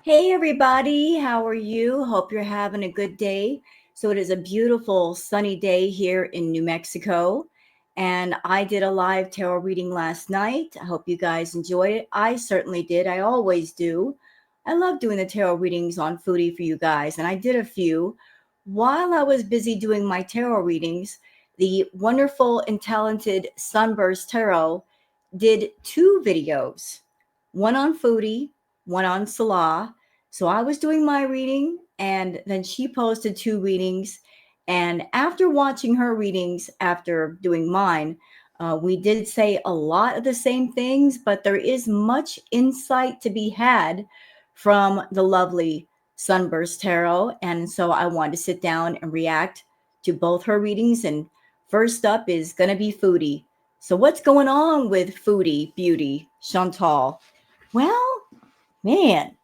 Hey everybody, how are you? Hope you're having a good day. So it is a beautiful sunny day here in New Mexico, and I did a live tarot reading last night. I hope you guys enjoyed it. I certainly did. I always do. I love doing the tarot readings on Foodie for you guys, and I did a few. While I was busy doing my tarot readings, the wonderful and talented Sunburst Tarot did two videos, one on Foodie, one on Salah. So I was doing my reading, and then she posted two readings. And after watching her readings, after doing mine, we did say a lot of the same things, but there is much insight to be had from the lovely Sunburst Tarot. And so I wanted to sit down and react to both her readings. And first up is going to be Foodie. So, what's going on with Foodie Beauty Chantal? Well, man,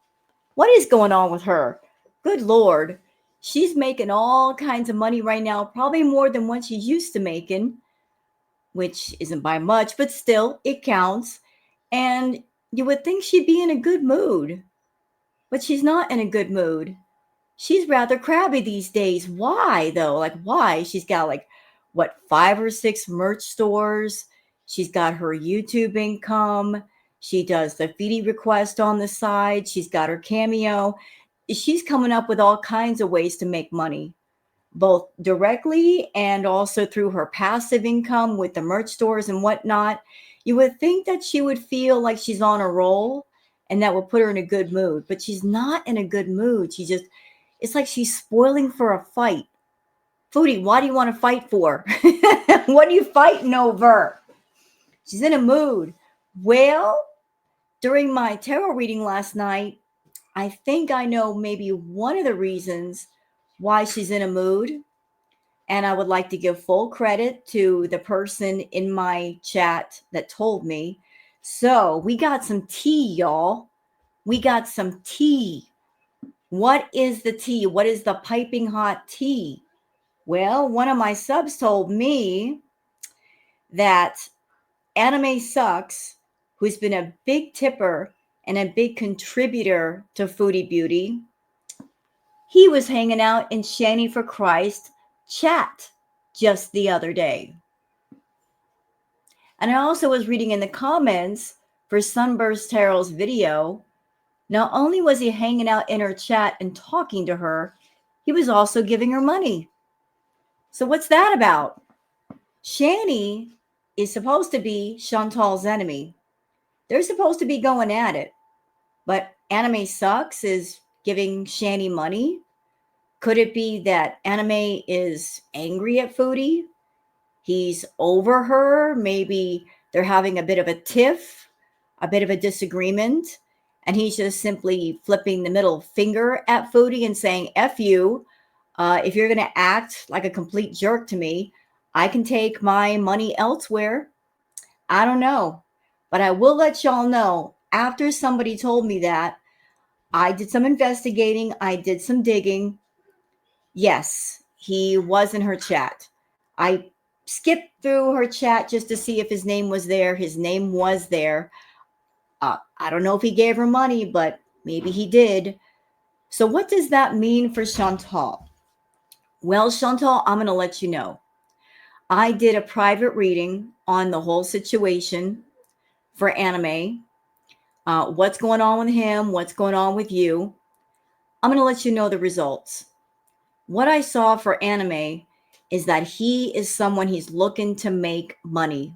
what is going on with her? Good Lord. She's making all kinds of money right now, probably more than what she's used to making, which isn't by much, but still, it counts. And you would think she'd be in a good mood, but she's not in a good mood. She's rather crabby these days. Why, though? Like, why? She's got like, what, 5 or 6 merch stores. She's got her YouTube income. She does the Foodie request on the side. She's got her Cameo. She's coming up with all kinds of ways to make money, both directly and also through her passive income with the merch stores and whatnot. You would think that she would feel like she's on a roll and that would put her in a good mood, but she's not in a good mood. It's like she's spoiling for a fight. Foodie, why do you want to fight for? What are you fighting over? She's in a mood. Well, during my tarot reading last night, I think I know maybe one of the reasons why she's in a mood. And I would like to give full credit to the person in my chat that told me. So we got some tea, y'all. We got some tea. What is the tea? What is the piping hot tea? Well, one of my subs told me that Anime Sucks, who's been a big tipper and a big contributor to Foodie Beauty, he was hanging out in Shanny for Christ chat just the other day. And I also was reading in the comments for Sunburst Tarot's video. Not only was he hanging out in her chat and talking to her, he was also giving her money. So what's that about? Shanny is supposed to be Chantal's enemy. They're supposed to be going at it. But Anime Sucks is giving Shanny money. Could it be that Anime is angry at Foodie? He's over her. Maybe they're having a bit of a tiff, a bit of a disagreement. And he's just simply flipping the middle finger at Foodie and saying, F you. If you're going to act like a complete jerk to me, I can take my money elsewhere. I don't know. But I will let y'all know, after somebody told me that, I did some investigating. I did some digging. Yes, he was in her chat. I skipped through her chat just to see if his name was there. His name was there. I don't know if he gave her money, but maybe he did. So what does that mean for Chantal? Well, Chantal, I'm going to let you know. I did a private reading on the whole situation for Anime. What's going on with him? What's going on with you? I'm going to let you know the results. What I saw for Anime is that he is someone he's looking to make money.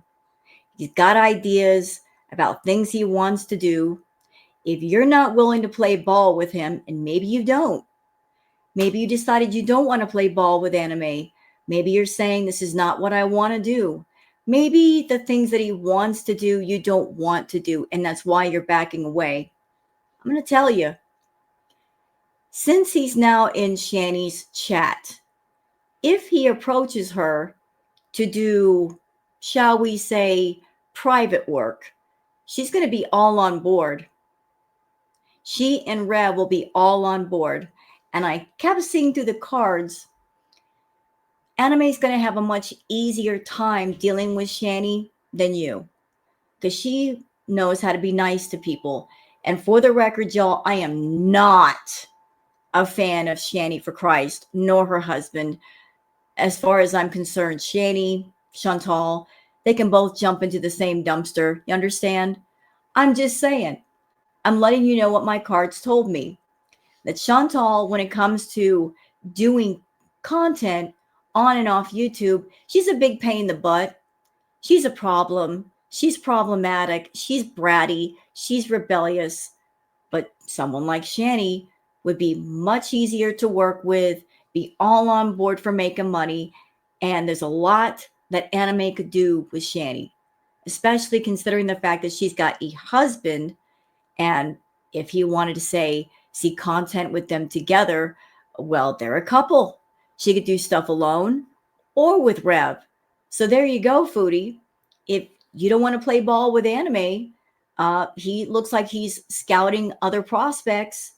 He's got ideas about things he wants to do. If you're not willing to play ball with him, and maybe you don't, maybe you decided you don't want to play ball with Anime. Maybe you're saying this is not what I want to do. Maybe the things that he wants to do, you don't want to do, and that's why you're backing away. I'm going to tell you, since he's now in Shanny's chat, if he approaches her to do, shall we say, private work, she's going to be all on board. She and Rev will be all on board. And I kept seeing through the cards, Anime is going to have a much easier time dealing with Shanny than you, because she knows how to be nice to people. And for the record, y'all, I am not a fan of Shani for Christ, nor her husband. As far as I'm concerned, Shani, Chantal, they can both jump into the same dumpster. You understand? I'm just saying. I'm letting you know what my cards told me. That Chantal, when it comes to doing content on and off YouTube, she's a big pain in the butt. She's a problem. She's problematic. She's bratty. She's rebellious. But someone like Shani would be much easier to work with, be all on board for making money. And there's a lot that anime could do with Shani, especially considering the fact that she's got a husband. And if he wanted to say, see content with them together, well, they're a couple. She could do stuff alone or with Rev. So there you go, Foodie. If you don't want to play ball with anime, he looks like he's scouting other prospects.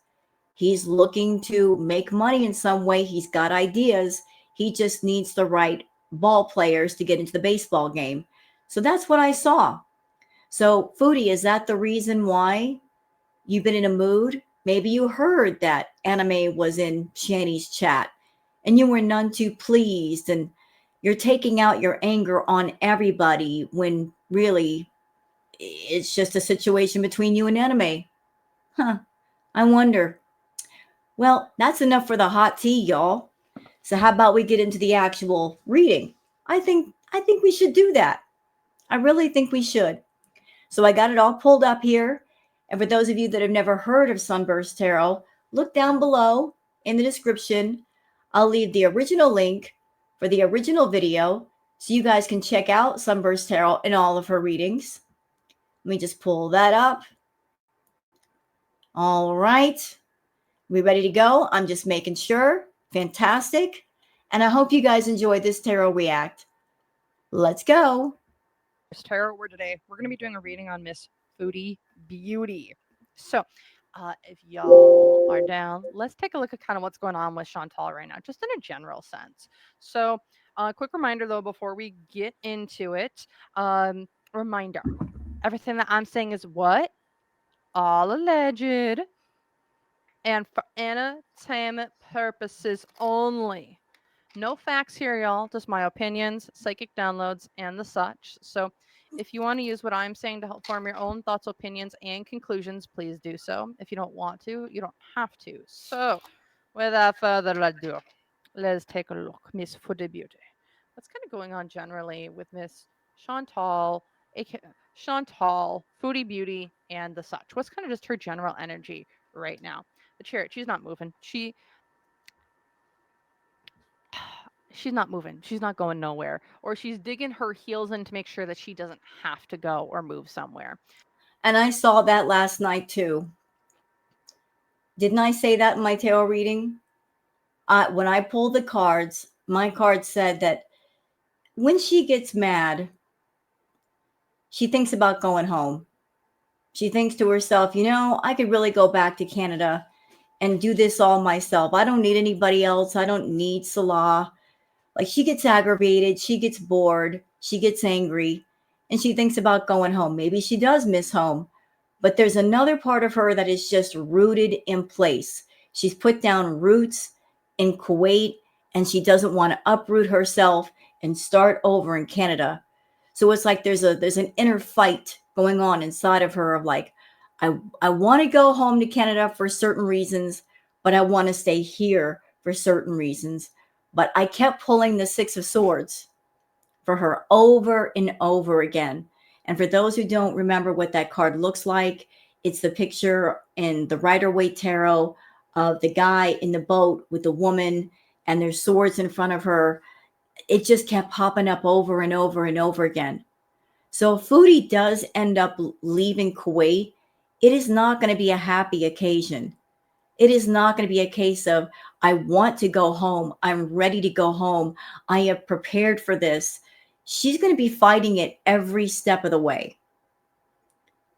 He's looking to make money in some way. He's got ideas. He just needs the right ball players to get into the baseball game. So that's what I saw. So, Foodie, is that the reason why you've been in a mood? Maybe you heard that anime was in Shani's chat and you were none too pleased, and you're taking out your anger on everybody when really it's just a situation between you and anime. Huh. I wonder. Well, that's enough for the hot tea, y'all. So how about we get into the actual reading? I think we should do that. I really think we should. So I got it all pulled up here. And for those of you that have never heard of Sunburst Tarot, look down below in the description. I'll leave the original link for the original video so you guys can check out Sunburst Tarot and all of her readings. Let me just pull that up. All right. We ready to go? I'm just making sure. Fantastic. And I hope you guys enjoyed this tarot react. Let's go. Tarot word today. We're going to be doing a reading on Miss Foodie Beauty. So, if y'all are down, let's take a look at kind of what's going on with Chantal right now, just in a general sense. So, quick reminder though, before we get into it, reminder: everything that I'm saying is what all alleged and for entertainment purposes only. No facts here, y'all. Just my opinions, psychic downloads, and the such. So, if you want to use what I'm saying to help form your own thoughts, opinions, and conclusions, please do so. If you don't want to, you don't have to. So, without further ado, let's take a look. Miss Foodie Beauty. What's kind of going on generally with Miss Chantal, Chantal, Foodie Beauty, and the such? What's kind of just her general energy right now? The chariot, she's not moving. She's not moving. She's not going nowhere. Or she's digging her heels in to make sure that she doesn't have to go or move somewhere. And I saw that last night too. Didn't I say that in my tarot reading? When I pulled the cards, my card said that when she gets mad, she thinks about going home. She thinks to herself, I could really go back to Canada and do this all myself. I don't need anybody else. I don't need Salah. Like, she gets aggravated, she gets bored, she gets angry, and she thinks about going home. Maybe she does miss home, but there's another part of her that is just rooted in place. She's put down roots in Kuwait, and she doesn't want to uproot herself and start over in Canada. So it's like there's an inner fight going on inside of her of like, I want to go home to Canada for certain reasons, but I want to stay here for certain reasons. But I kept pulling the Six of Swords for her over and over again. And for those who don't remember what that card looks like, it's the picture in the Rider-Waite Tarot of the guy in the boat with the woman and there's swords in front of her. It just kept popping up over and over and over again. So if Foodie does end up leaving Kuwait, it is not going to be a happy occasion. It is not going to be a case of, I want to go home. I'm ready to go home. I have prepared for this. She's going to be fighting it every step of the way.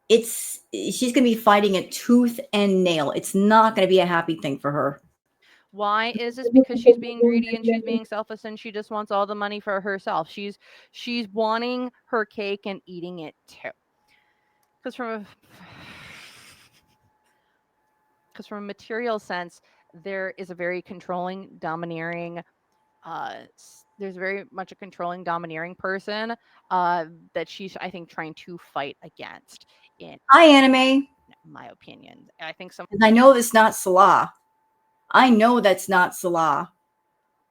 She's going to be fighting it tooth and nail. It's not going to be a happy thing for her. Why is this? Because she's being greedy and she's being selfish and she just wants all the money for herself. She's wanting her cake and eating it too. Because from because from a material sense, there is a very controlling, domineering. There's very much a controlling, domineering person that she's, I think, trying to fight against. In Hi, Anime. my opinion, I think some. 'Cause I know that's not Salah. I know that's not Salah.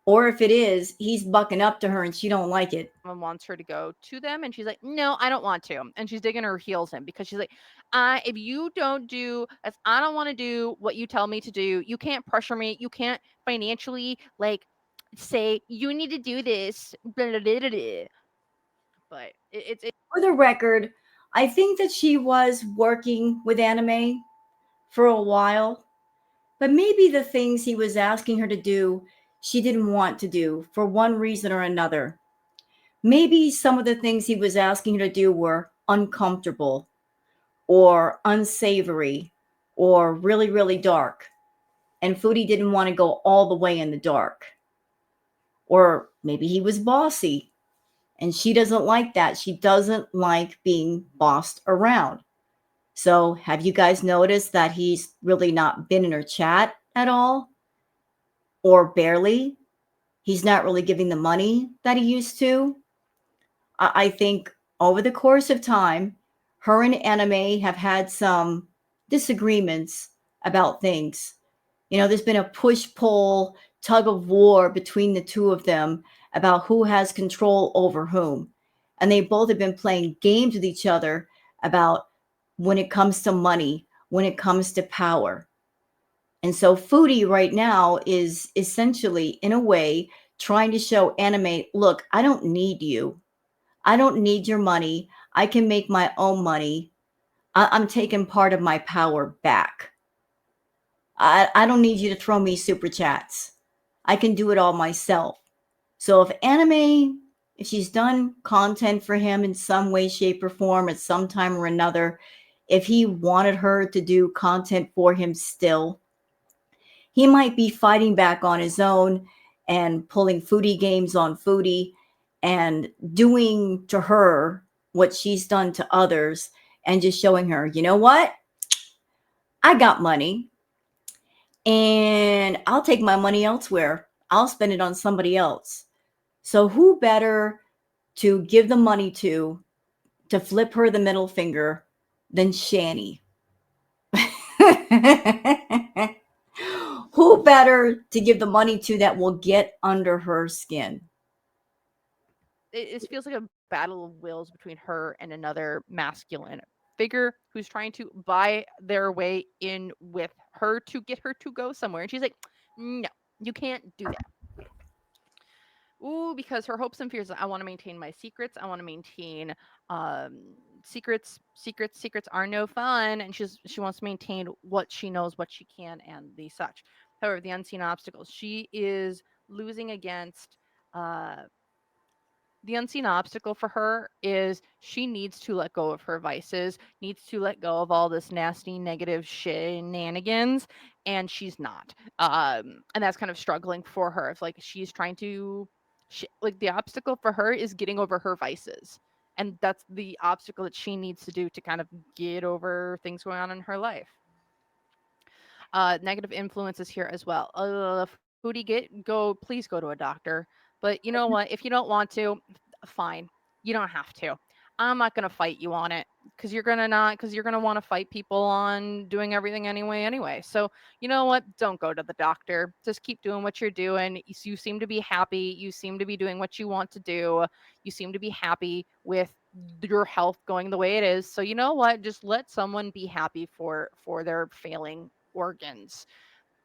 Or if it is, he's bucking up to her and she don't like it. Someone wants her to go to them and she's like, no, I don't want to, and she's digging her heels in because she's like, if you don't do, if I don't want to do what you tell me to do, you can't pressure me, you can't financially like say you need to do this, blah, blah, blah, blah, blah. But it's For the record, I think that she was working with Anime for a while, but maybe the things he was asking her to do, she didn't want to do for one reason or another. Maybe some of the things he was asking her to do were uncomfortable or unsavory or really, really dark. And Foodie didn't want to go all the way in the dark. Or maybe he was bossy and she doesn't like that. She doesn't like being bossed around. So, have you guys noticed that he's really not been in her chat at all or barely? He's not really giving the money that he used to. I think over the course of time, her and Anime have had some disagreements about things. You know, there's been a push pull, tug of war between the two of them about who has control over whom. And they both have been playing games with each other about when it comes to money, when it comes to power. And so Foodie right now is essentially, in a way, trying to show Anime, look, I don't need you. I don't need your money. I can make my own money. I'm taking part of my power back. I don't need you to throw me super chats. I can do it all myself. So if Anime, if she's done content for him in some way, shape, or form at some time or another, if he wanted her to do content for him still, he might be fighting back on his own and pulling Foodie games on Foodie and doing to her what she's done to others and just showing her, you know what? I got money and I'll take my money elsewhere. I'll spend it on somebody else. So who better to give the money to flip her the middle finger than Shani? Who better to give the money to that will get under her skin? it feels like a battle of wills between her and another masculine figure who's trying to buy their way in with her to get her to go somewhere. And she's like, no, you can't do that. Ooh, because her hopes and fears, I want to maintain my secrets. I want to maintain secrets are no fun. And she wants to maintain what she knows, what she can, and the such. However, the unseen obstacles, she is losing against the unseen obstacle for her is she needs to let go of her vices, needs to let go of all this nasty, negative shenanigans, and she's not. And that's kind of struggling for her. It's like she's trying to, like the obstacle for her is getting over her vices, and that's the obstacle that she needs to do to kind of get over things going on in her life. Negative influences here as well. Foodie, please go to a doctor. But you know what? If you don't want to, fine. You don't have to. I'm not gonna fight you on it because you're gonna want to fight people on doing everything anyway. So you know what? Don't go to the doctor. Just keep doing what you're doing. You seem to be happy. You seem to be doing what you want to do. You seem to be happy with your health going the way it is. So you know what? Just let someone be happy for their failing organs,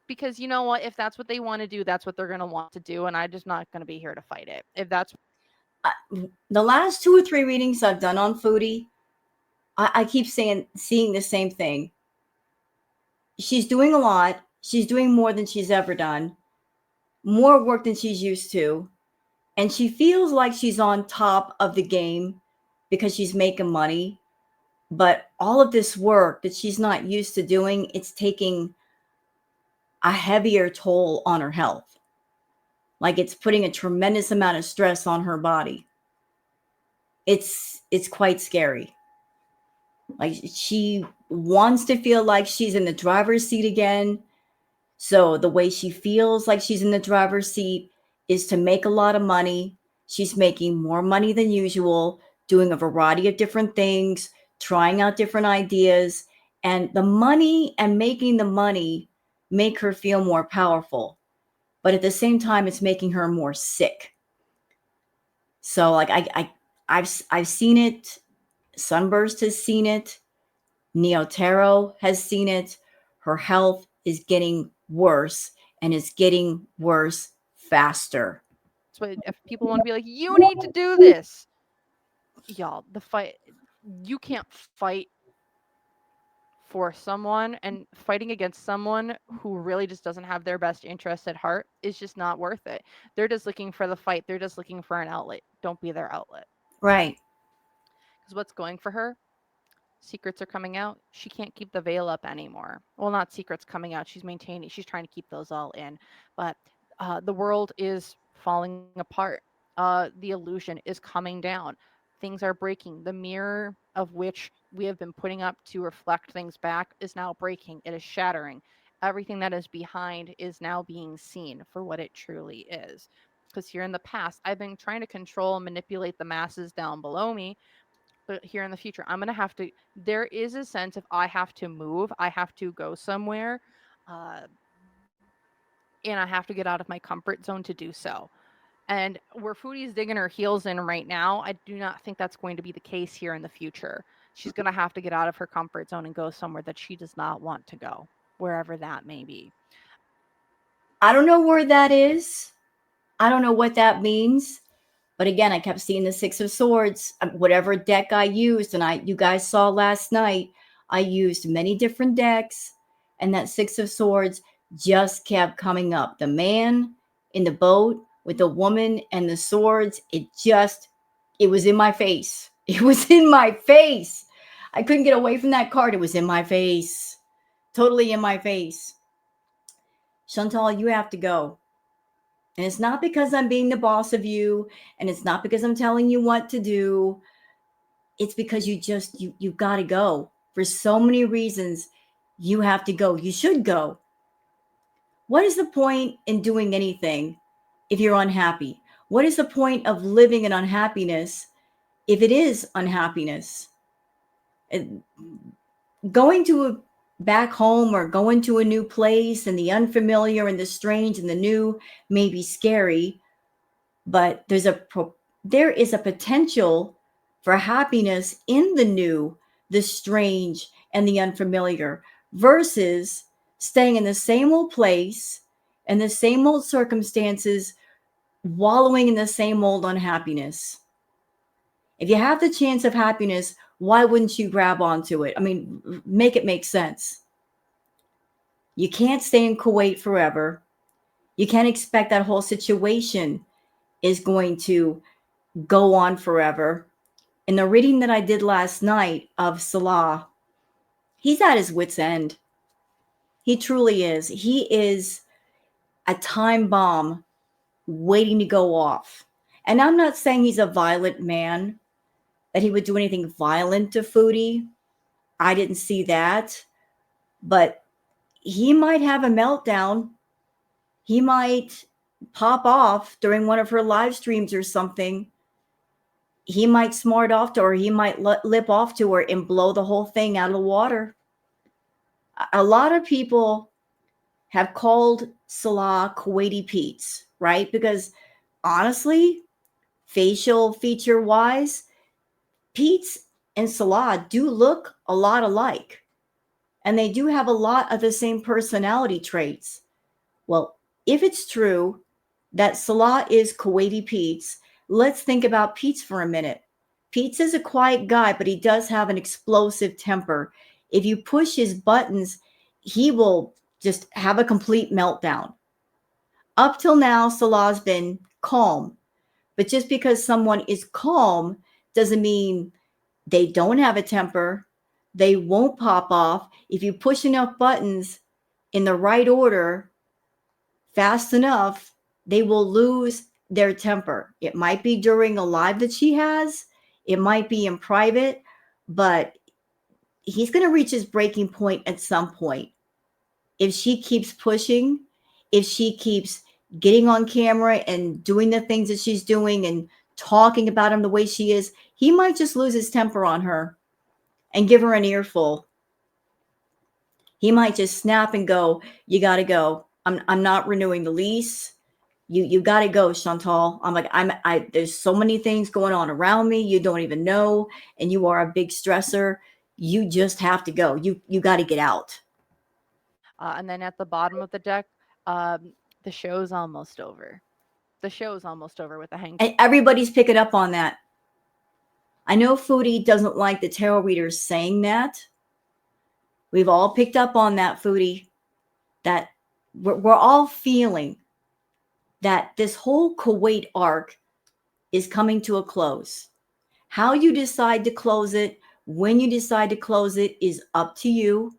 because you know what, if that's what they want to do, that's what they're going to want to do, and I'm just not going to be here to fight it. If that's The last 2 or 3 readings I've done on Foodie, I keep seeing the same thing. She's doing a lot. She's doing more than she's ever done, more work than she's used to. And she feels like she's on top of the game because she's making money. But all of this work that she's not used to doing, it's taking a heavier toll on her health. Like it's putting a tremendous amount of stress on her body. It's quite scary. Like she wants to feel like she's in the driver's seat again. So the way she feels like she's in the driver's seat is to make a lot of money. She's making more money than usual, doing a variety of different things, trying out different ideas, and the money and making the money make her feel more powerful. But at the same time, it's making her more sick. So like I've seen it. Sunburst has seen it. Neotero has seen it. Her health is getting worse and it's getting worse faster. So if people want to be like, you need to do this, y'all, the fight, you can't fight for someone, and fighting against someone who really just doesn't have their best interests at heart is just not worth it. They're just looking for the fight. They're just looking for an outlet. Don't be their outlet. Right. Because what's going for her? Secrets are coming out. She can't keep the veil up anymore. Well, not secrets coming out. She's maintaining. She's trying to keep those all in. But the world is falling apart. The illusion is coming down. Things are breaking. The mirror of which we have been putting up to reflect things back is now breaking. It is shattering. Everything that is behind is now being seen for what it truly is. Because here in the past, I've been trying to control and manipulate the masses down below me, but here in the future, I'm going to have to, there is a sense of I have to move, I have to go somewhere, uh, and I have to get out of my comfort zone to do so. And where Foodie's digging her heels in right now, I do not think that's going to be the case here in the future. She's going to have to get out of her comfort zone and go somewhere that she does not want to go, wherever that may be. I don't know where that is. I don't know what that means. But again, I kept seeing the Six of Swords. Whatever deck I used, and you guys saw last night, I used many different decks, and that Six of Swords just kept coming up. The man in the boat with the woman and the swords, it was in my face. It was in my face. I couldn't get away from that card. It was in my face. Totally in my face. Chantal, you have to go. And it's not because I'm being the boss of you, and it's not because I'm telling you what to do. It's because you got to go. For so many reasons, you have to go. You should go. What is the point in doing anything if you're unhappy? What is the point of living in unhappiness if it is unhappiness? Going to back home or going to a new place and the unfamiliar and the strange and the new may be scary, but there is a potential for happiness in the new, the strange, and the unfamiliar versus staying in the same old place and the same old circumstances, wallowing in the same old unhappiness. If you have the chance of happiness, why wouldn't you grab onto it? I mean, make it make sense. You can't stay in Kuwait forever. You can't expect that whole situation is going to go on forever. In the reading that I did last night of Salah, he's at his wit's end. He truly is. He is a time bomb waiting to go off. And I'm not saying he's a violent man, that he would do anything violent to Foodie. I didn't see that. But he might have a meltdown. He might pop off during one of her live streams or something. He might smart off to her. He might lip off to her and blow the whole thing out of the water. A lot of people have called Salah Kuwaiti Pete's, right? Because honestly, facial feature wise, Pete's and Salah do look a lot alike. And they do have a lot of the same personality traits. Well, if it's true that Salah is Kuwaiti Pete's, let's think about Pete's for a minute. Pete's is a quiet guy, but he does have an explosive temper. If you push his buttons, he will just have a complete meltdown. Up till now, Salah's been calm. But just because someone is calm doesn't mean they don't have a temper. They won't pop off. If you push enough buttons in the right order, fast enough, they will lose their temper. It might be during a live that she has, it might be in private, but he's going to reach his breaking point at some point. If she keeps pushing, if she keeps getting on camera and doing the things that she's doing and talking about him the way she is, he might just lose his temper on her and give her an earful. He might just snap and go, "You got to go. I'm not renewing the lease. You got to go, Chantal." I'm like, there's so many things going on around me you don't even know, and you are a big stressor. You just have to go. You got to get out. And then at the bottom of the deck, the show's almost over. The show's almost over with the hanged. And everybody's picking up on that. I know Foodie doesn't like the tarot readers saying that. We've all picked up on that, Foodie, that we're all feeling that this whole Kuwait arc is coming to a close. How you decide to close it, when you decide to close it is up to you.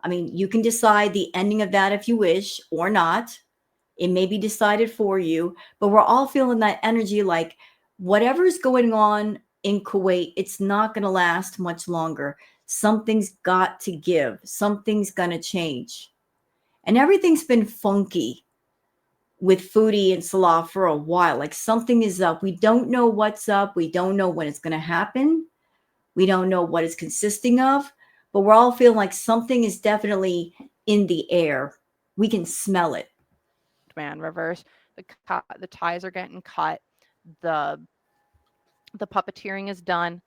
I mean, you can decide the ending of that if you wish or not. It may be decided for you, but we're all feeling that energy like whatever's going on in Kuwait, it's not going to last much longer. Something's got to give, something's going to change. And everything's been funky with Foodie and Salah for a while. Like something is up. We don't know what's up. We don't know when it's going to happen. We don't know what it's consisting of, but we're all feeling like something is definitely in the air. We can smell it. Man reverse. The ties are getting cut. The puppeteering is done.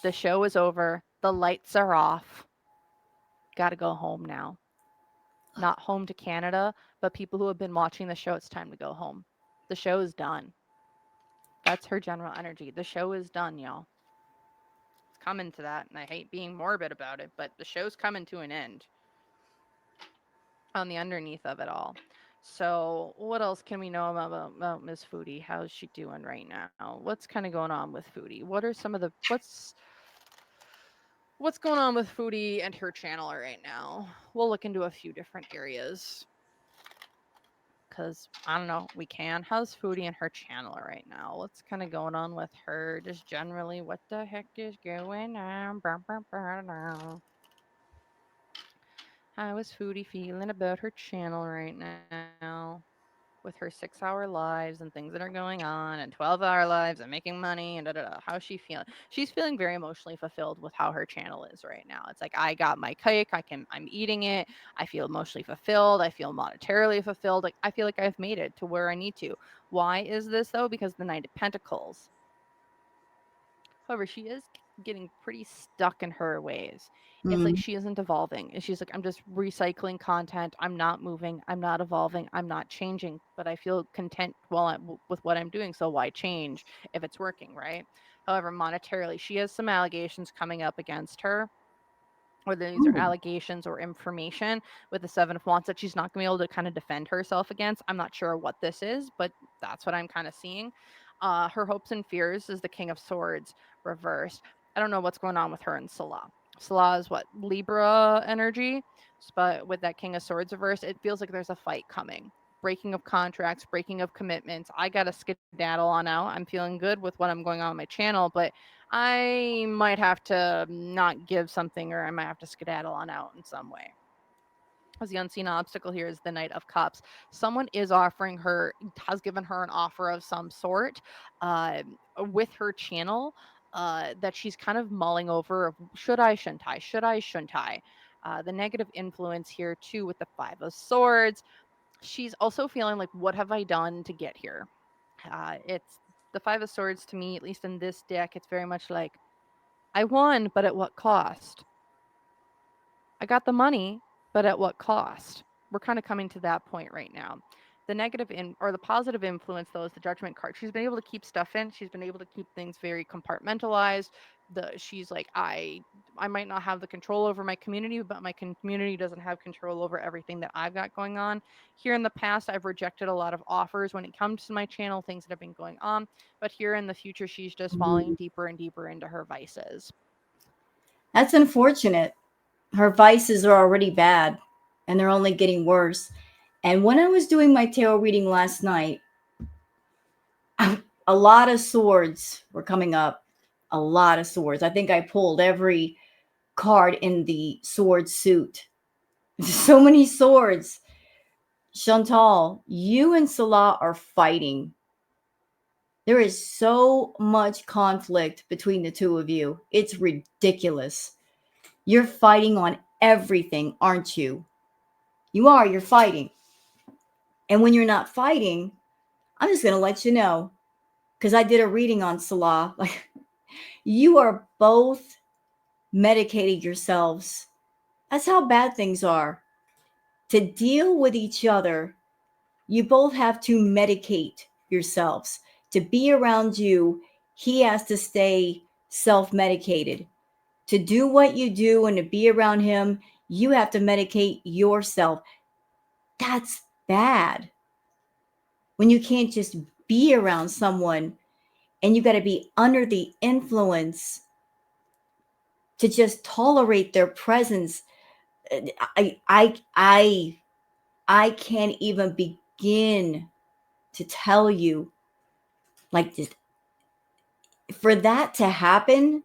The show is over. The lights are off. Got to go home now. Not home to Canada, but people who have been watching the show, it's time to go home. The show is done. That's her general energy. The show is done, y'all. It's coming to that, and I hate being morbid about it, but the show's coming to an end on the underneath of it all. So, what else can we know about Miss Foodie? How's she doing right now? What's kind of going on with Foodie? What are some of the what's going on with Foodie and her channel right now? We'll look into a few different areas because I don't know, we can. How's Foodie and her channel right now? What's kind of going on with her? Just generally, what the heck is going on? How is Foodie feeling about her channel right now? With her 6-hour lives and things that are going on, and 12-hour lives and making money and da da da. How's she feeling? She's feeling very emotionally fulfilled with how her channel is right now. It's like I got my cake, I'm eating it. I feel emotionally fulfilled. I feel monetarily fulfilled. Like I feel like I've made it to where I need to. Why is this though? Because the Knight of Pentacles. However, she is getting pretty stuck in her ways. It's like Mm. she isn't evolving. And she's like, I'm just recycling content. I'm not moving. I'm not evolving. I'm not changing. But I feel content with what I'm doing. So why change if it's working, right? However, monetarily, she has some allegations coming up against her, whether these are Ooh. allegations or information with the Seven of Wands that she's not going to be able to kind of defend herself against. I'm not sure what this is, but that's what I'm kind of seeing. Her hopes and fears is the King of Swords reversed. I don't know what's going on with her and Salah. Salah is what? Libra energy. But with that King of Swords reversed, it feels like there's a fight coming. Breaking of contracts, breaking of commitments. I got to skedaddle on out. I'm feeling good with what I'm going on my channel, but I might have to not give something, or I might have to skedaddle on out in some way. As the unseen obstacle here is the Knight of Cups. Someone is offering her, has given her an offer of some sort uh, with her channel that she's kind of mulling over. Should I, shouldn't I? Should I, shouldn't I? The negative influence here too with the Five of Swords. She's also feeling like, what have I done to get here? It's the Five of Swords to me, at least in this deck, it's very much like, I won, but at what cost? I got the money, but at what cost? We're kind of coming to that point right now. The negative or the positive influence though is the Judgment card. She's been able to keep stuff in. She's been able to keep things very compartmentalized. She's like, I might not have the control over my community, but my community doesn't have control over everything that I've got going on. Here in the past, I've rejected a lot of offers when it comes to my channel, things that have been going on. But here in the future, she's just falling deeper and deeper into her vices. That's unfortunate. Her vices are already bad and they're only getting worse. And when I was doing my tarot reading last night, a lot of swords were coming up. A lot of swords. I think I pulled every card in the sword suit. So many swords. Chantal, you and Salah are fighting. There is so much conflict between the two of you. It's ridiculous. You're fighting on everything, aren't you? You are, you're fighting. And when you're not fighting, I'm just going to let you know, because I did a reading on Salah. Like, you are both medicating yourselves. That's how bad things are. To deal with each other, you both have to medicate yourselves. To be around you, he has to stay self-medicated. To do what you do and to be around him, you have to medicate yourself. That's bad. When you can't just be around someone and you got to be under the influence to just tolerate their presence. I can't even begin to tell you, like, this. For that to happen,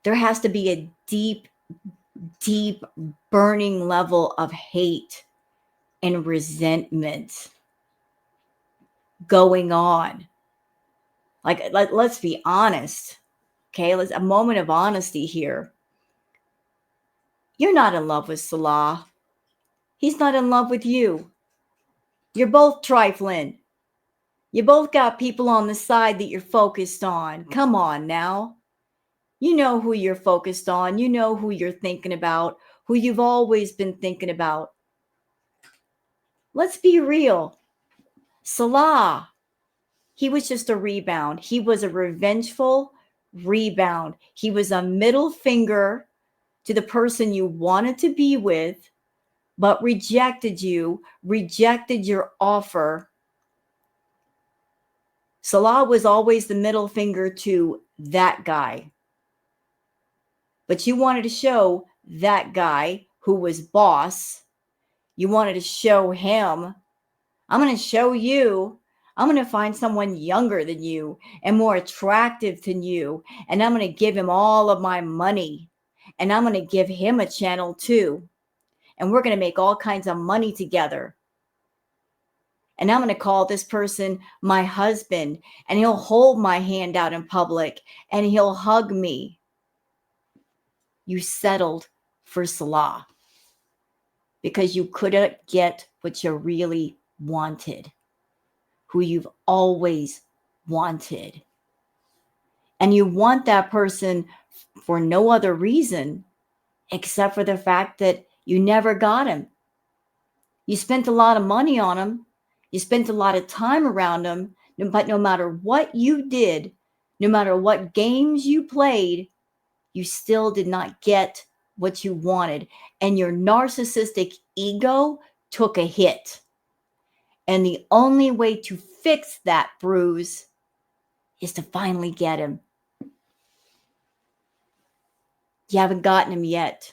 there has to be a deep, deep burning level of hate and resentment going on. Like, let's be honest. Okay, let's a moment of honesty here. You're not in love with Salah. He's not in love with you. You're both trifling. You both got people on the side that you're focused on. Come on now. You know who you're focused on. You know who you're thinking about, who you've always been thinking about. Let's be real. Salah, he was just a rebound. He was a revengeful rebound. He was a middle finger to the person you wanted to be with, but rejected you, rejected your offer. Salah was always the middle finger to that guy. But you wanted to show that guy who was boss, you wanted to show him, I'm going to show you, I'm going to find someone younger than you and more attractive than you, and I'm going to give him all of my money, and I'm going to give him a channel too, and we're going to make all kinds of money together. And I'm going to call this person my husband, and he'll hold my hand out in public, and he'll hug me. You settled for Salah because you couldn't get what you really wanted, who you've always wanted. And you want that person for no other reason except for the fact that you never got him. You spent a lot of money on him. You spent a lot of time around him. But no matter what you did, no matter what games you played, you still did not get what you wanted. And your narcissistic ego took a hit. And the only way to fix that bruise is to finally get him. You haven't gotten him yet,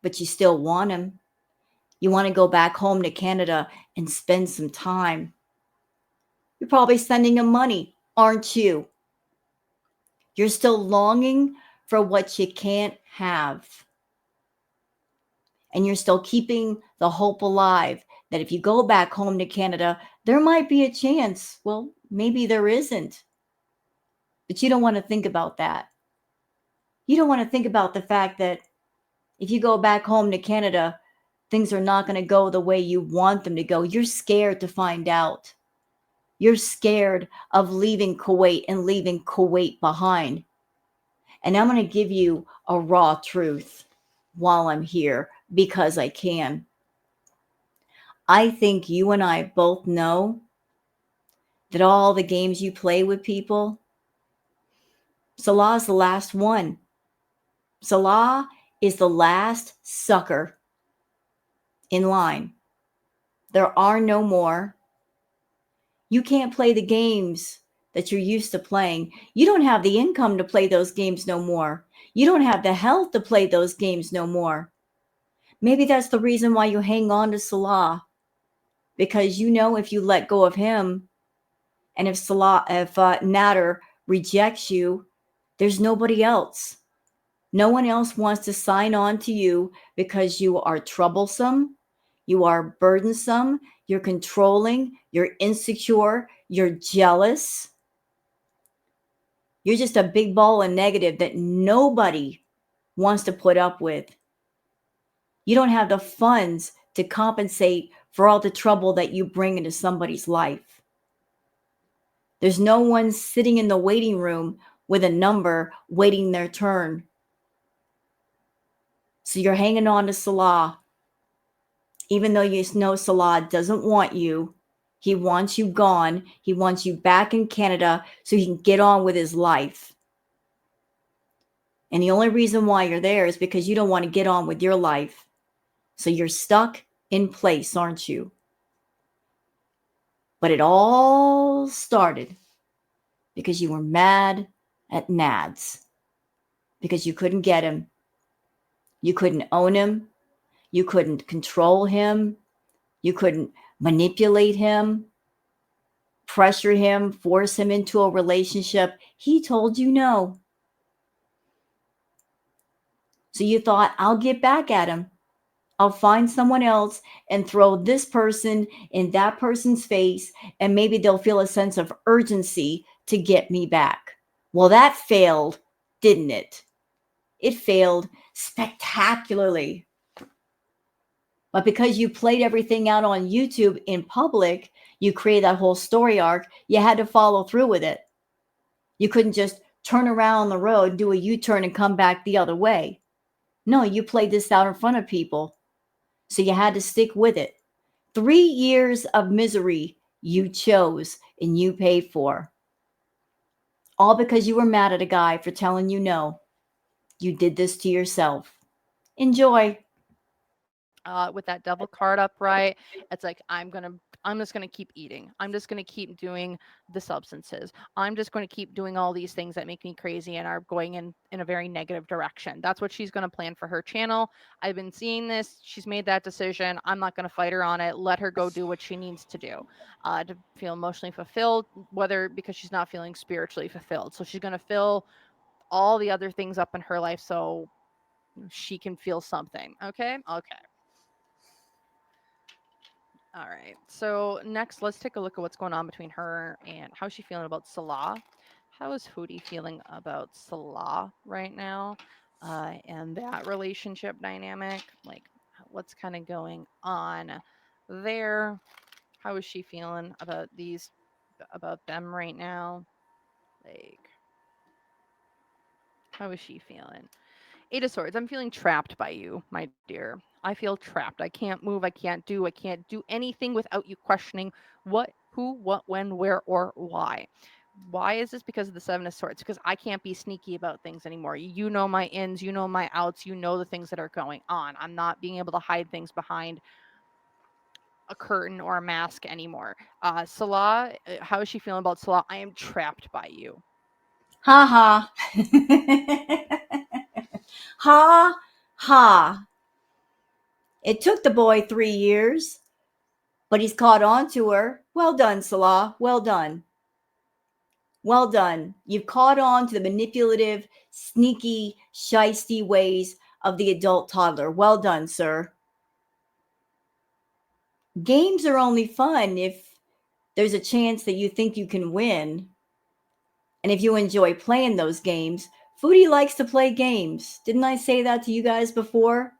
but you still want him. You want to go back home to Canada and spend some time. You're probably sending him money, aren't you? You're still longing for what you can't have. And you're still keeping the hope alive that if you go back home to Canada, there might be a chance. Well, maybe there isn't. But you don't want to think about that. You don't want to think about the fact that if you go back home to Canada, things are not going to go the way you want them to go. You're scared to find out. You're scared of leaving Kuwait and leaving Kuwait behind. And I'm going to give you a raw truth while I'm here because I can. I think you and I both know that all the games you play with people, Salah is the last one. Salah is the last sucker in line. There are no more. You can't play the games that you're used to playing. You don't have the income to play those games no more. You don't have the health to play those games no more. Maybe that's the reason why you hang on to Salah, because you know if you let go of him, and if Nader rejects you, there's nobody else. No one else wants to sign on to you because you are troublesome, you are burdensome, you're controlling, you're insecure, you're jealous. You're just a big ball of negative that nobody wants to put up with. You don't have the funds to compensate for all the trouble that you bring into somebody's life. There's no one sitting in the waiting room with a number waiting their turn. So you're hanging on to Salah, even though you know Salah doesn't want you. He wants you gone. He wants you back in Canada so he can get on with his life. And the only reason why you're there is because you don't want to get on with your life. So you're stuck in place, aren't you? But it all started because you were mad at Nads, because you couldn't get him. You couldn't own him. You couldn't control him. You couldn't manipulate him, pressure him, force him into a relationship. He told you no. So you thought, I'll get back at him. I'll find someone else and throw this person in that person's face, and maybe they'll feel a sense of urgency to get me back. Well, that failed, didn't it? It failed spectacularly. But because you played everything out on YouTube in public, you created that whole story arc, you had to follow through with it. You couldn't just turn around the road, do a U-turn, and come back the other way. No, you played this out in front of people. So you had to stick with it. 3 years of misery you chose and you paid for. All because you were mad at a guy for telling you no. You did this to yourself. Enjoy. With that devil card upright, it's like I'm just gonna keep eating. I'm just gonna keep doing the substances. I'm just gonna keep doing all these things that make me crazy and are going in a very negative direction. That's what she's gonna plan for her channel. I've been seeing this. She's made that decision. I'm not gonna fight her on it. Let her go do what she needs to do to feel emotionally fulfilled, whether because she's not feeling spiritually fulfilled. So she's gonna fill all the other things up in her life so she can feel something. Okay. All right. So next, let's take a look at what's going on between her and how's she feeling about Salah. How is Foodie feeling about Salah right now, and that relationship dynamic? Like, what's kind of going on there? How is she feeling about them right now? Like, how is she feeling? Eight of Swords. I'm feeling trapped by you, my dear. I feel trapped. I can't move. I can't do anything without you questioning what, who, what, when, where, or why. Why is this? Because of the Seven of Swords. Because I can't be sneaky about things anymore. You know my ins, you know my outs, you know the things that are going on. I'm not being able to hide things behind a curtain or a mask anymore. Salah, how is she feeling about Salah? I am trapped by you. Ha ha. Ha ha. It took the boy 3 years, but he's caught on to her. Well done, Salah. Well done. Well done. You've caught on to the manipulative, sneaky, shisty ways of the adult toddler. Well done, sir. Games are only fun if there's a chance that you think you can win. And if you enjoy playing those games, Foodie likes to play games. Didn't I say that to you guys before?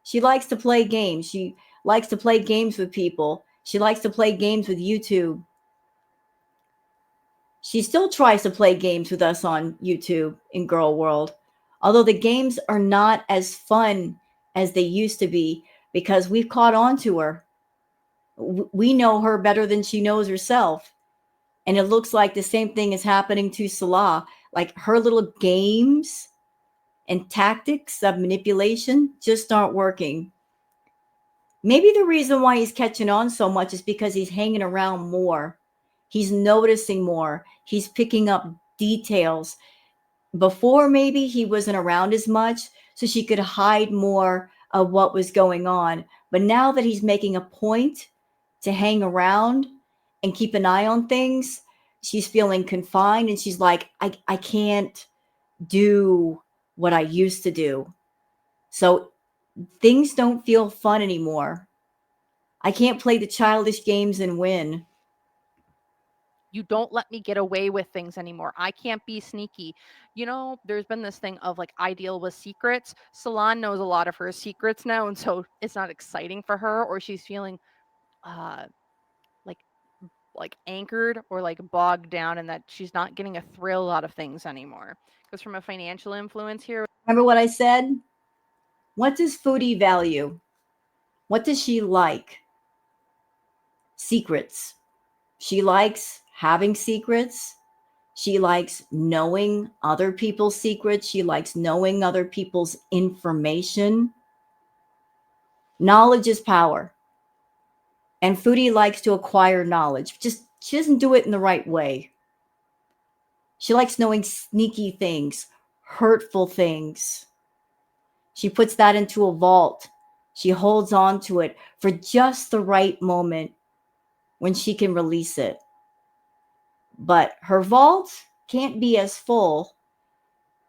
She likes to play games. She likes to play games with people. She likes to play games with YouTube. She still tries to play games with us on YouTube in Girl World, although the games are not as fun as they used to be because we've caught on to her. We know her better than she knows herself. And it looks like the same thing is happening to Salah. Like her little games and tactics of manipulation just aren't working. Maybe the reason why he's catching on so much is because he's hanging around more. He's noticing more. He's picking up details. Before, maybe he wasn't around as much, so she could hide more of what was going on. But now that he's making a point to hang around and keep an eye on things, she's feeling confined and she's like, I can't do what I used to do. So things don't feel fun anymore. I can't play the childish games and win. You don't let me get away with things anymore. I can't be sneaky. There's been this thing of like, I deal with secrets. Salah knows a lot of her secrets now, and so it's not exciting for her, or she's feeling uh like anchored or like bogged down, and that she's not getting a thrill out of things anymore. Because from a financial influence here, Remember what I said? What does Foodie value? What does she like? Secrets. She likes having secrets. She likes knowing other people's secrets. She likes knowing other people's information. Knowledge is power. And Foodie likes to acquire knowledge. Just she doesn't do it in the right way. She likes knowing sneaky things, hurtful things. She puts that into a vault. She holds on to it for just the right moment when she can release it. But her vault can't be as full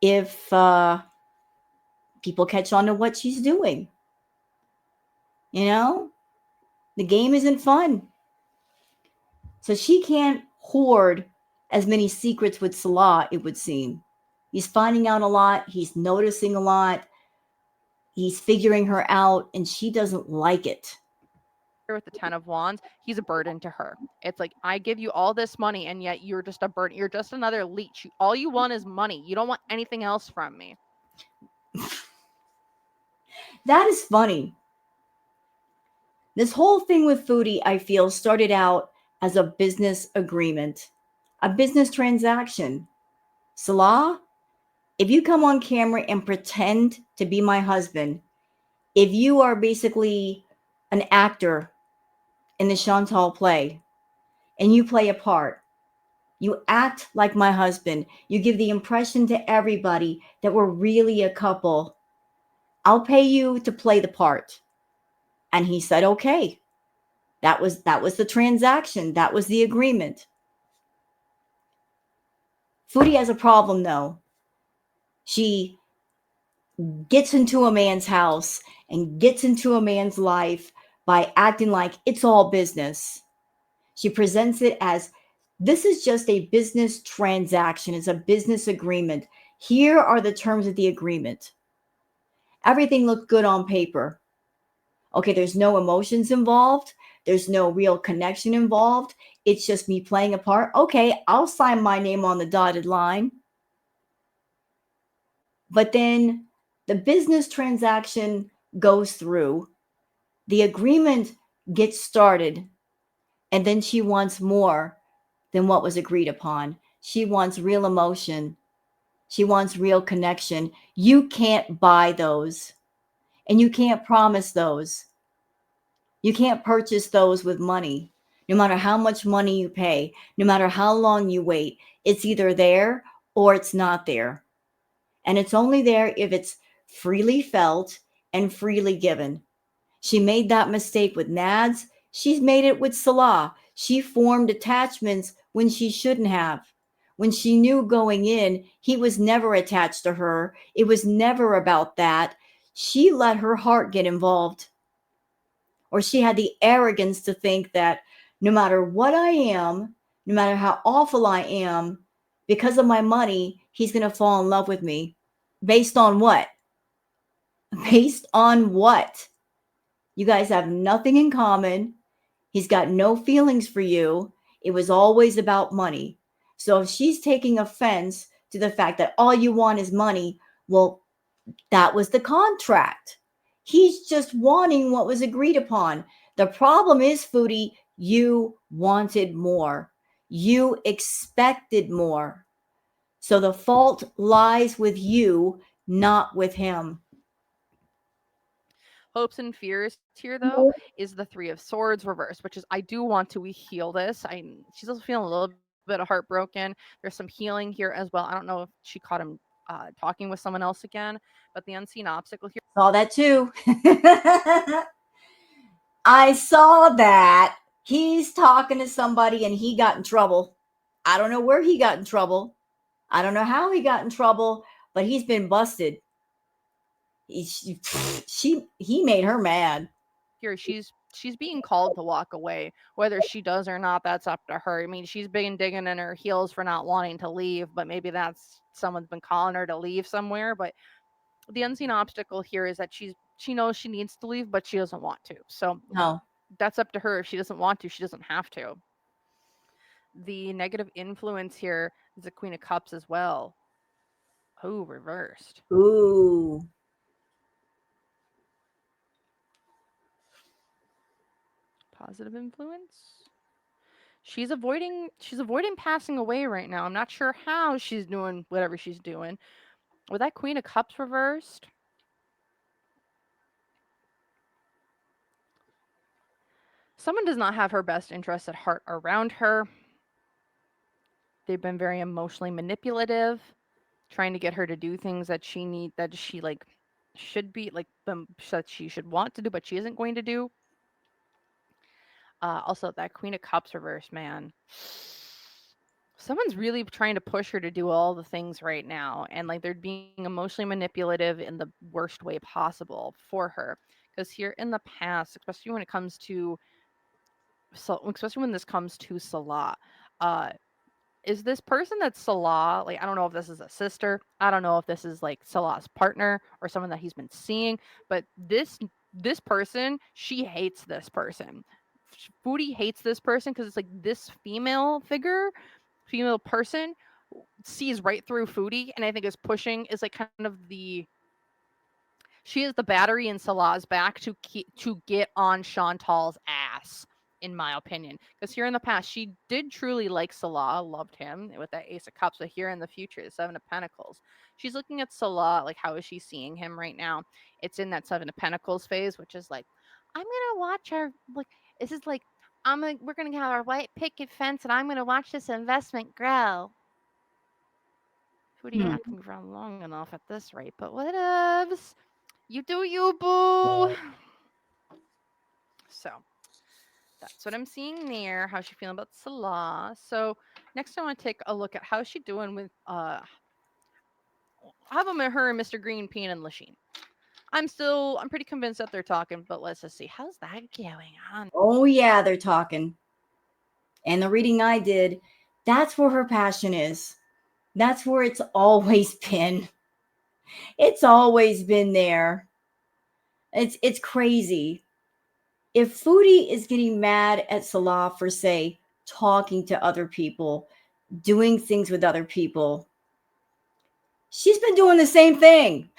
if people catch on to what she's doing. You know, the game isn't fun. So she can't hoard as many secrets with Salah, it would seem. He's finding out a lot. He's noticing a lot. He's figuring her out, and she doesn't like it. with the 10 of Wands, he's a burden to her. It's like, I give you all this money, and yet you're just a burden. You're just another leech. All you want is money. You don't want anything else from me. That is funny. This whole thing with Foodie, I feel, started out as a business agreement, a business transaction. Salah, if you come on camera and pretend to be my husband, if you are basically an actor in the Chantal play and you play a part, you act like my husband, you give the impression to everybody that we're really a couple, I'll pay you to play the part. And he said, okay. That was the transaction. That was the agreement. Foodie has a problem though. She gets into a man's house and gets into a man's life by acting like it's all business. She presents it as this is just a business transaction. It's a business agreement. Here are the terms of the agreement. Everything looked good on paper. Okay, there's no emotions involved. There's no real connection involved. It's just me playing a part. Okay, I'll sign my name on the dotted line. But then the business transaction goes through, the agreement gets started, and then she wants more than what was agreed upon. She wants real emotion. She wants real connection. You can't buy those, and you can't promise those. You can't purchase those with money. No matter how much money you pay, no matter how long you wait, it's either there or it's not there. And it's only there if it's freely felt and freely given. She made that mistake with Nads. She's made it with Salah. She formed attachments when she shouldn't have. When she knew going in, he was never attached to her. It was never about that. She let her heart get involved. Or she had the arrogance to think that no matter what I am, no matter how awful I am, because of my money, he's going to fall in love with me. Based on what? Based on what? You guys have nothing in common. He's got no feelings for you. It was always about money. So if she's taking offense to the fact that all you want is money, well, that was the contract. He's just wanting what was agreed upon. The problem is, Foodie, you wanted more. You expected more. So the fault lies with you, not with him. Hopes and fears here, though, is the Three of Swords reversed, which is, I do want to heal this. She's also feeling a little bit heartbroken. There's some healing here as well. I don't know if she caught him talking with someone else again, but the unseen obstacle here. Saw that too. I saw that. He's talking to somebody and he got in trouble. I don't know where he got in trouble. I don't know how he got in trouble, but he's been busted. He made her mad. Here, she's being called to walk away. Whether she does or not, that's up to her. I mean, she's been digging in her heels for not wanting to leave, but maybe that's someone's been calling her to leave somewhere. But the unseen obstacle here is that she knows she needs to leave, but she doesn't want to. So No. that's up to her. If she doesn't want to, she doesn't have to. The negative influence here is the Queen of Cups as well. Oh, reversed. Ooh. Positive influence. She's avoiding passing away right now. I'm not sure how she's doing whatever she's doing. With that Queen of Cups reversed, someone does not have her best interests at heart around her. They've been very emotionally manipulative, trying to get her to do things that she like should be like that she should want to do, but she isn't going to do. Also, that Queen of Cups reverse, man. Someone's really trying to push her to do all the things right now, and like they're being emotionally manipulative in the worst way possible for her. Because here in the past, especially when this comes to Salah, uh, is this person that's Salah, like I don't know if this is a sister, I don't know if this is like Salah's partner or someone that he's been seeing, but this person, she hates this person. Foodie hates this person because it's like this female person sees right through Foodie, and I think is like kind of she is the battery in Salah's back to get on Chantal's ass, in my opinion. Because here in the past, she did truly like Salah, loved him with that Ace of Cups. But here in the future, the Seven of Pentacles, she's looking at Salah like, how is she seeing him right now? It's in that Seven of Pentacles phase, which is like, I'm gonna watch our like. This is like, we're gonna have our white picket fence, and I'm gonna watch this investment grow. Foodie, you're Hmm. not gonna be around long enough at this rate, but whatevs. You do you, boo. So that's what I'm seeing there. How's she feeling about Salah? So next I want to take a look at how's she doing with how about her and Mr. Green, Peen, and Lasheen. I'm pretty convinced that they're talking, but let's just see. How's that going on? Oh yeah, they're talking. And the reading I did, that's where her passion is. That's where it's always been. It's always been there. It's crazy. If Foodie is getting mad at Salah for say talking to other people, doing things with other people, she's been doing the same thing.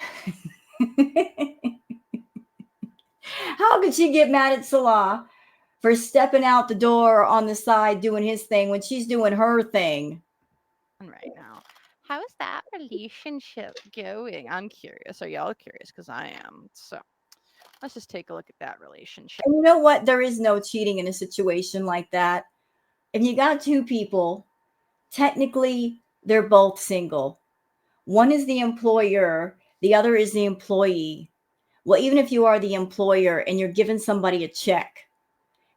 How could she get mad at Salah for stepping out the door on the side doing his thing when she's doing her thing? Right now, how is that relationship going? I'm curious. Are y'all curious? Because I am. So let's just take a look at that relationship. And you know what? There is no cheating in a situation like that. If you got two people, technically they're both single. One is the employer, the other is the employee. Well, even if you are the employer and you're giving somebody a check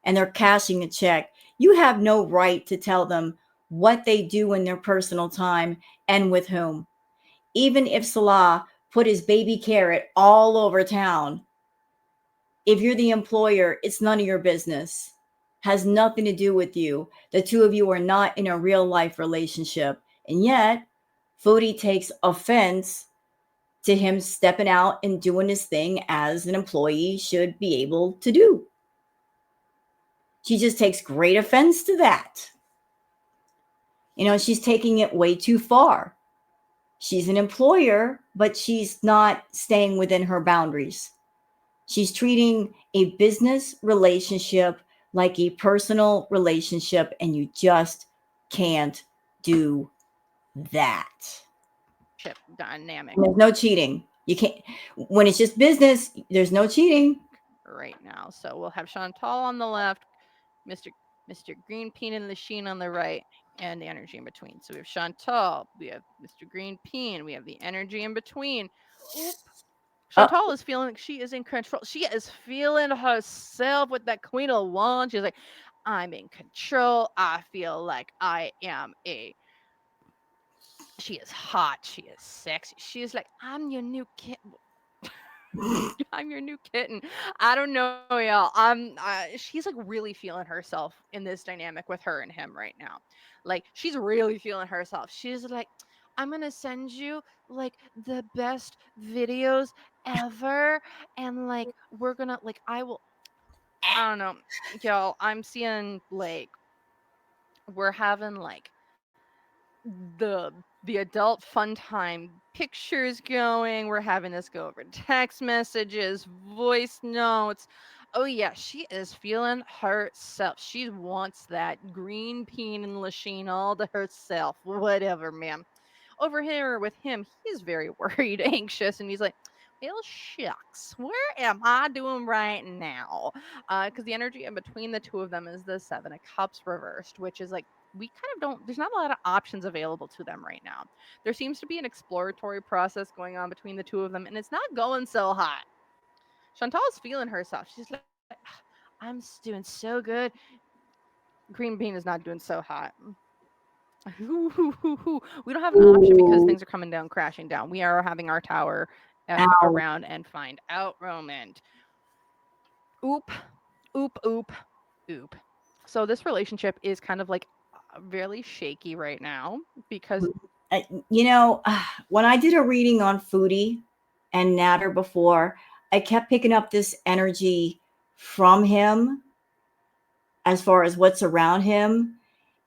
and they're cashing a check, you have no right to tell them what they do in their personal time and with whom. Even if Salah put his baby carrot all over town, if you're the employer, it's none of your business. Has nothing to do with you. The two of you are not in a real life relationship. And yet, Foodie takes offense to him stepping out and doing his thing as an employee should be able to do. She just takes great offense to that. You know, she's taking it way too far. She's an employer, but she's not staying within her boundaries. She's treating a business relationship like a personal relationship, and you just can't do that. Dynamic. And there's no cheating. You can't, when it's just business, there's no cheating. Right now. So we'll have Chantal on the left, Mr. Green Peen and Lasheen on the right, and the energy in between. So we have Chantal, we have Mr. Green Peen, we have the energy in between. Oop. Chantal is feeling like she is in control. She is feeling herself with that Queen of Wands. She's like, I'm in control. I feel like I am a She is hot. She is sexy. She is like, I'm your new kid. I'm your new kitten. I don't know, y'all. She's like really feeling herself in this dynamic with her and him right now. Like she's really feeling herself. She's like, I'm gonna send you like the best videos ever, and like we're gonna like I will. I don't know, y'all. I'm seeing like we're having like the the adult fun time pictures going. We're having this go over text messages, voice notes. Oh yeah, she is feeling herself. She wants that green bean and Lasheen all to herself. Whatever, ma'am. Over here with him, he's very worried, anxious, and he's like, well, shucks, where am I doing right now? Because the energy in between the two of them is the Seven of Cups reversed, which is like, we kind of don't, there's not a lot of options available to them right now. There seems to be an exploratory process going on between the two of them, and it's not going so hot. Chantal's feeling herself. She's like, I'm doing so good. Green Bean is not doing so hot. We don't have an option because Ooh, things are coming down, crashing down. We are having our tower F ow. around and find out moment. Oop, oop, oop, oop. So this relationship is kind of like really shaky right now because You know, when I did a reading on Foodie and Natter before, I kept picking up this energy from him as far as what's around him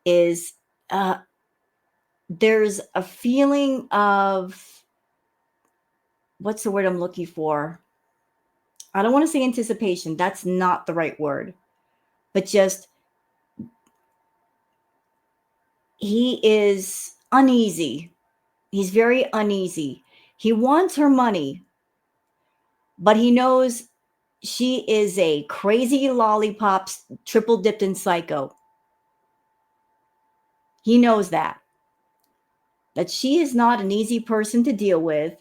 is uh, there's a feeling of what's the word I'm looking for? I don't want to say anticipation. That's not the right word, but just he is uneasy. He's very uneasy. He wants her money, but he knows she is a crazy lollipop, triple dipped in psycho. He knows that she is not an easy person to deal with,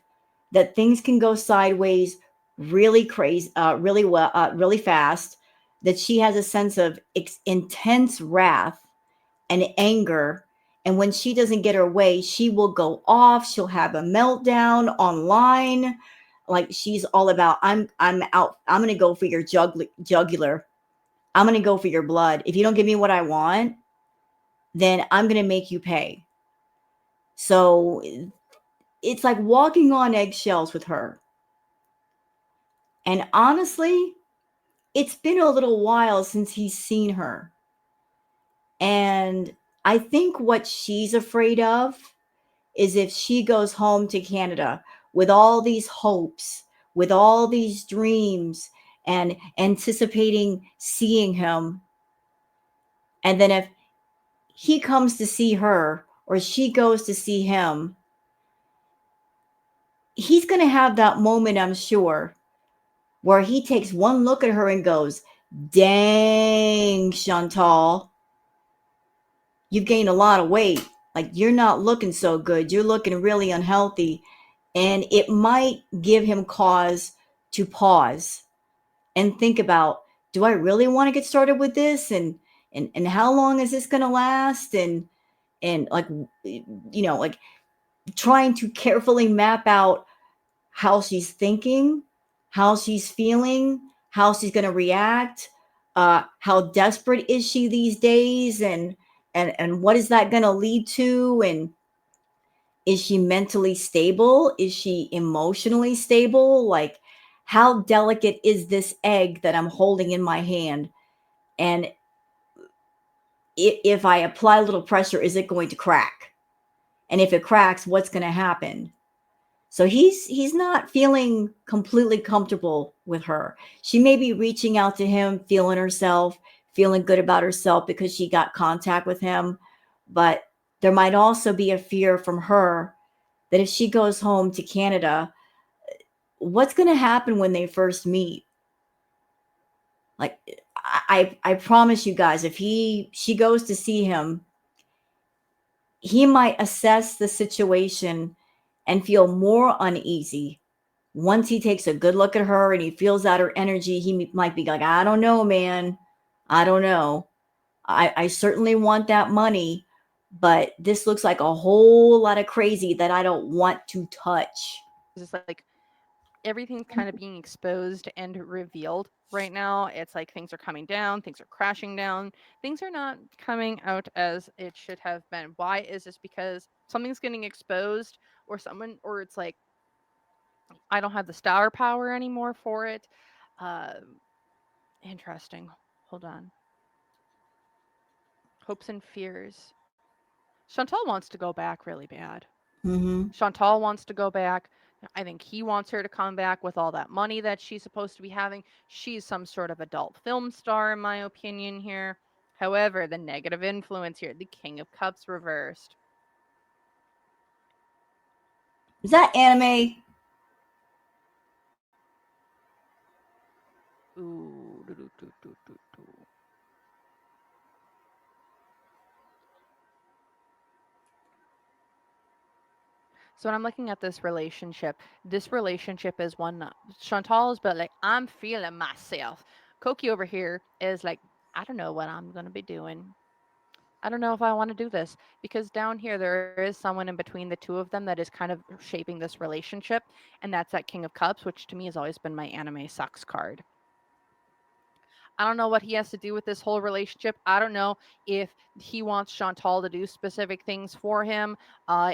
that things can go sideways really crazy, really well, really fast, that she has a sense of intense wrath and anger. And when she doesn't get her way, she will go off. She'll have a meltdown online. Like she's all about, I'm out. I'm going to go for your jugular. I'm going to go for your blood. If you don't give me what I want, then I'm going to make you pay. So it's like walking on eggshells with her. And honestly, it's been a little while since he's seen her. And I think what she's afraid of is if she goes home to Canada with all these hopes, with all these dreams, and anticipating seeing him. And then if he comes to see her or she goes to see him, he's going to have that moment, I'm sure, where he takes one look at her and goes, dang, Chantal, you've gained a lot of weight. Like you're not looking so good. You're looking really unhealthy. And it might give him cause to pause and think about, do I really want to get started with this? And how long is this going to last? And like, like trying to carefully map out how she's thinking, how she's feeling, how she's going to react, how desperate is she these days, and what is that going to lead to, and is she mentally stable? Is she emotionally stable? Like, how delicate is this egg that I'm holding in my hand? And if I apply a little pressure, is it going to crack? And if it cracks, what's going to happen? So he's not feeling completely comfortable with her. She may be reaching out to him, feeling herself, feeling good about herself because she got contact with him. But there might also be a fear from her that if she goes home to Canada, what's going to happen when they first meet? Like I promise you guys, if she goes to see him, he might assess the situation and feel more uneasy. Once he takes a good look at her and he feels out her energy, he might be like, I don't know, man. I don't know. I certainly want that money, but this looks like a whole lot of crazy that I don't want to touch. It's just like everything's kind of being exposed and revealed right now. It's like things are coming down, things are crashing down, things are not coming out as it should have been. Why is this? Because something's getting exposed, or someone, or it's like I don't have the star power anymore for it. Uh, Interesting. Hold on. Hopes and fears. Chantal wants to go back really bad. Mm-hmm. Chantal wants to go back. I think he wants her to come back with all that money that she's supposed to be having. She's some sort of adult film star, in my opinion, here. However, the negative influence here, the King of Cups reversed. Is that anime? Ooh, doo, doo, doo, doo, doo, doo. So when I'm looking at this relationship is one Chantal is but like I'm feeling myself. Koki over here is like I don't know what I'm gonna be doing. I don't know if I want to do this because down here there is someone in between the two of them that is kind of shaping this relationship, and that's that King of Cups, which to me has always been my anime sucks card. I don't know what he has to do with this whole relationship. I don't know if he wants Chantal to do specific things for him,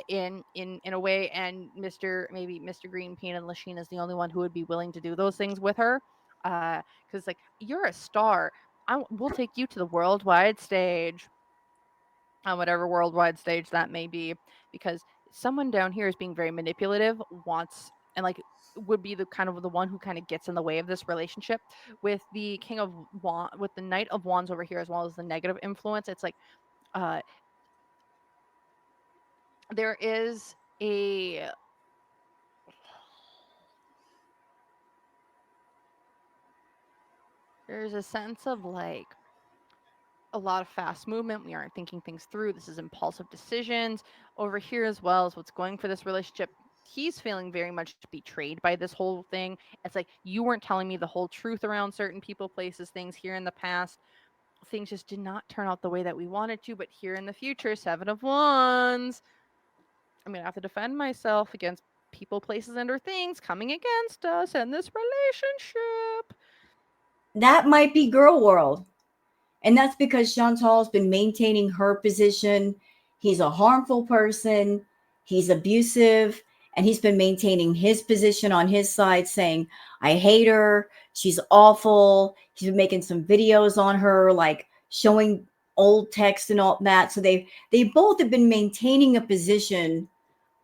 in a way, and Mr. Green Bean and Lasheen is the only one who would be willing to do those things with her. Because like you're a star, we'll take you to the worldwide stage, on whatever worldwide stage that may be, because someone down here is being very manipulative, wants and like would be the kind of the one who kind of gets in the way of this relationship with the with the Knight of Wands over here, as well as the negative influence. It's like uh there is a there's a sense of like a lot of fast movement. We aren't thinking things through. This is impulsive decisions over here, as well as what's going for this relationship. He's feeling very much betrayed by this whole thing. It's like you weren't telling me the whole truth around certain people, places, things here in the past. Things just did not turn out the way that we wanted to, but here in the future, Seven of Wands, I'm gonna have to defend myself against people, places, and or things coming against us in this relationship. That might be girl world. And that's because Chantal's been maintaining her position. He's a harmful person, he's abusive, and he's been maintaining his position on his side, saying, I hate her. She's awful. He's been making some videos on her, like showing old text and all that. So they both have been maintaining a position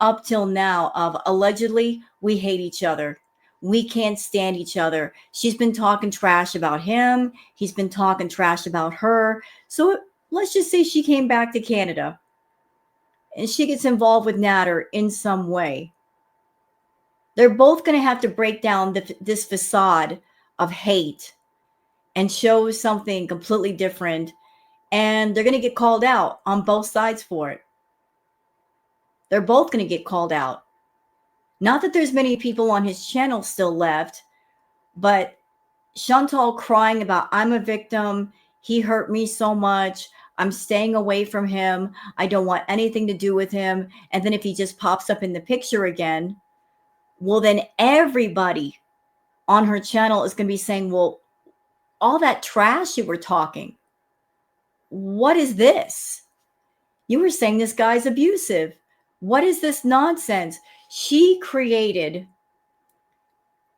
up till now of allegedly we hate each other. We can't stand each other. She's been talking trash about him. He's been talking trash about her. So let's just say she came back to Canada and she gets involved with Natter in some way. They're both going to have to break down this facade of hate and show something completely different. And they're going to get called out on both sides for it. They're both going to get called out. Not that there's many people on his channel still left, but Chantal crying about, I'm a victim. He hurt me so much. I'm staying away from him. I don't want anything to do with him. And then if he just pops up in the picture again, well, then everybody on her channel is going to be saying, well, all that trash you were talking, what is this? You were saying this guy's abusive. What is this nonsense? She created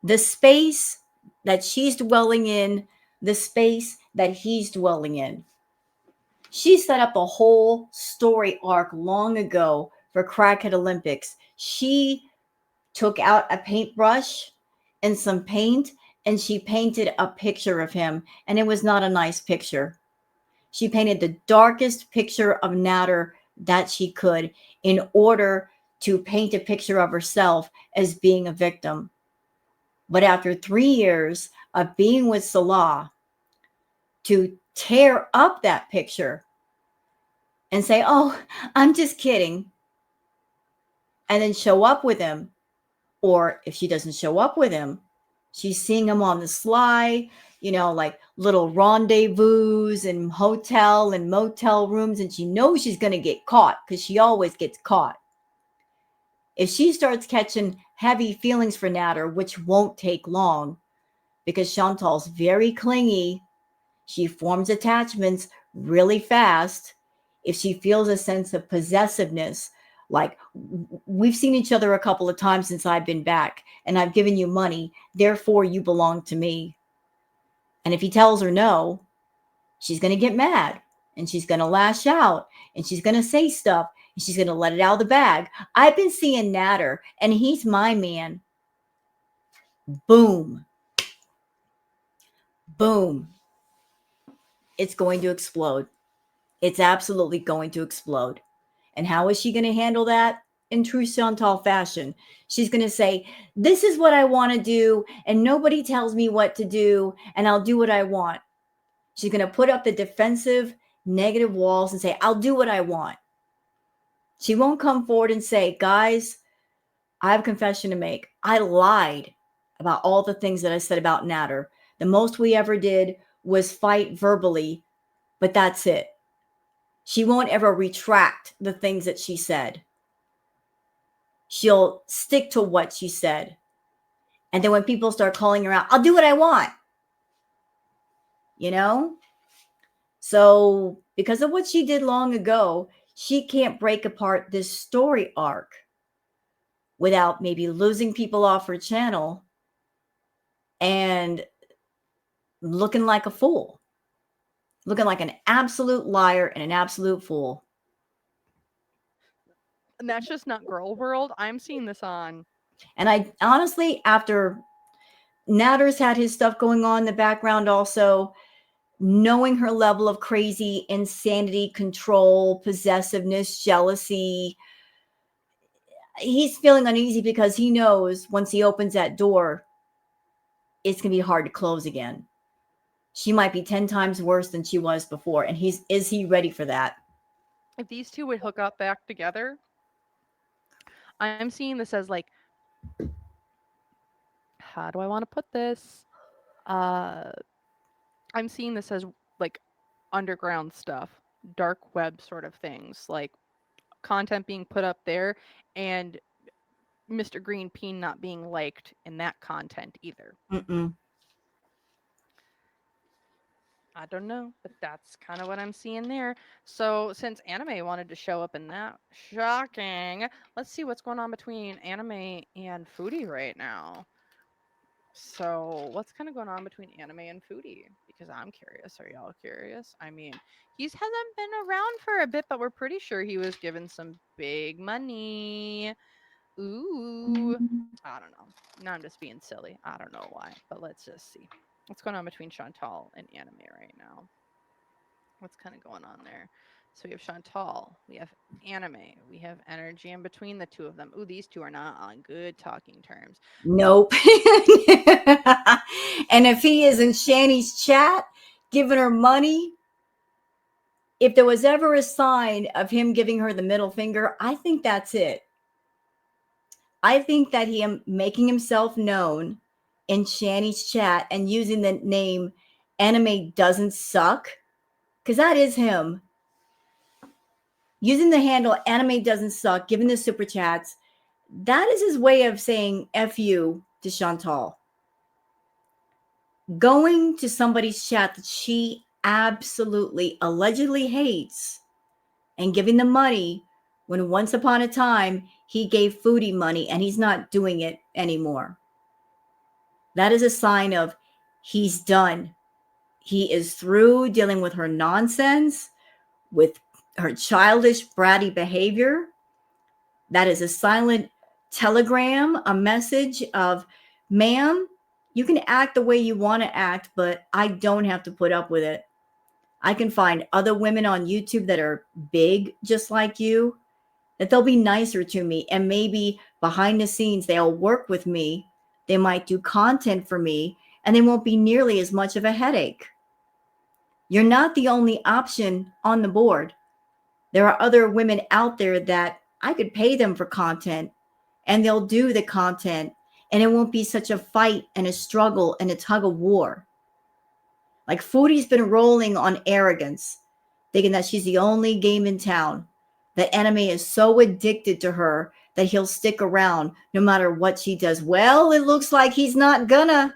the space that she's dwelling in, the space that he's dwelling in. She set up a whole story arc long ago for Crackhead Olympics. She took out a paintbrush and some paint and she painted a picture of him, and it was not a nice picture. She painted the darkest picture of Natter that she could in order to paint a picture of herself as being a victim. But after 3 years of being with Salah, to tear up that picture and say, oh, I'm just kidding, and then show up with him, or if she doesn't show up with him, She's seeing him on the sly, like little rendezvous and hotel and motel rooms, and she knows she's going to get caught because she always gets caught. If she starts catching heavy feelings for Nader, which won't take long because Chantal's very clingy, she forms attachments really fast. If she feels a sense of possessiveness, like we've seen each other a couple of times since I've been back and I've given you money, therefore you belong to me. And if he tells her no, she's going to get mad and she's going to lash out and she's going to say stuff and she's going to let it out of the bag. I've been seeing Nader and he's my man. Boom. Boom. It's going to explode. It's absolutely going to explode. And how is she going to handle that? In true Chantal fashion. She's going to say, this is what I want to do, and nobody tells me what to do, and I'll do what I want. She's going to put up the defensive, negative walls and say, I'll do what I want. She won't come forward and say, guys, I have a confession to make. I lied about all the things that I said about Nader. The most we ever did was fight verbally, but that's it. She won't ever retract the things that she said. She'll stick to what she said. And then when people start calling her out, I'll do what I want. So because of what she did long ago, she can't break apart this story arc without maybe losing people off her channel and looking like a fool, looking like an absolute liar and an absolute fool. And that's just not girl world. I'm seeing this on. And I honestly, after Nader's had his stuff going on in the background also, knowing her level of crazy insanity, control, possessiveness, jealousy, he's feeling uneasy because he knows once he opens that door, it's going to be hard to close again. She might be 10 times worse than she was before. And is he ready for that? If these two would hook up back together, I'm seeing this as like, how do I want to put this? I'm seeing this as like underground stuff, dark web sort of things, like content being put up there and Mr. Green Peen not being liked in that content either. Mm-mm. I don't know, but that's kind of what I'm seeing there. So since anime wanted to show up in that, shocking. Let's see what's going on between anime and Foodie right now. So what's kind of going on between anime and Foodie? Because I'm curious. Are y'all curious? I mean, he hasn't been around for a bit, but we're pretty sure he was given some big money. Ooh, I don't know. Now I'm just being silly. I don't know why, but let's just see what's going on between Chantal and anime right now. What's kind of going on there? So we have Chantal, we have anime, we have energy in between the two of them. Ooh, these two are not on good talking terms. Nope. And if he is in Shani's chat giving her money, if there was ever a sign of him giving her the middle finger, I think that's it. I think that him making himself known in Shani's chat and using the name Anime Doesn't Suck, because that is him. Using the handle Anime Doesn't Suck, giving the super chats, that is his way of saying F you to Chantal. Going to somebody's chat that she absolutely allegedly hates and giving them money when once upon a time he gave Foodie money and he's not doing it anymore. That is a sign of he's done. He is through dealing with her nonsense, with her childish, bratty behavior. That is a silent telegram, a message of, ma'am, you can act the way you want to act, but I don't have to put up with it. I can find other women on YouTube that are big just like you, that they'll be nicer to me. And maybe behind the scenes, they'll work with me. They might do content for me, and they won't be nearly as much of a headache. You're not the only option on the board. There are other women out there that I could pay them for content, and they'll do the content, and it won't be such a fight and a struggle and a tug of war. Like Foodie's been rolling on arrogance, thinking that she's the only game in town. That Anime is so addicted to her that he'll stick around no matter what she does. Well, it looks like he's not gonna.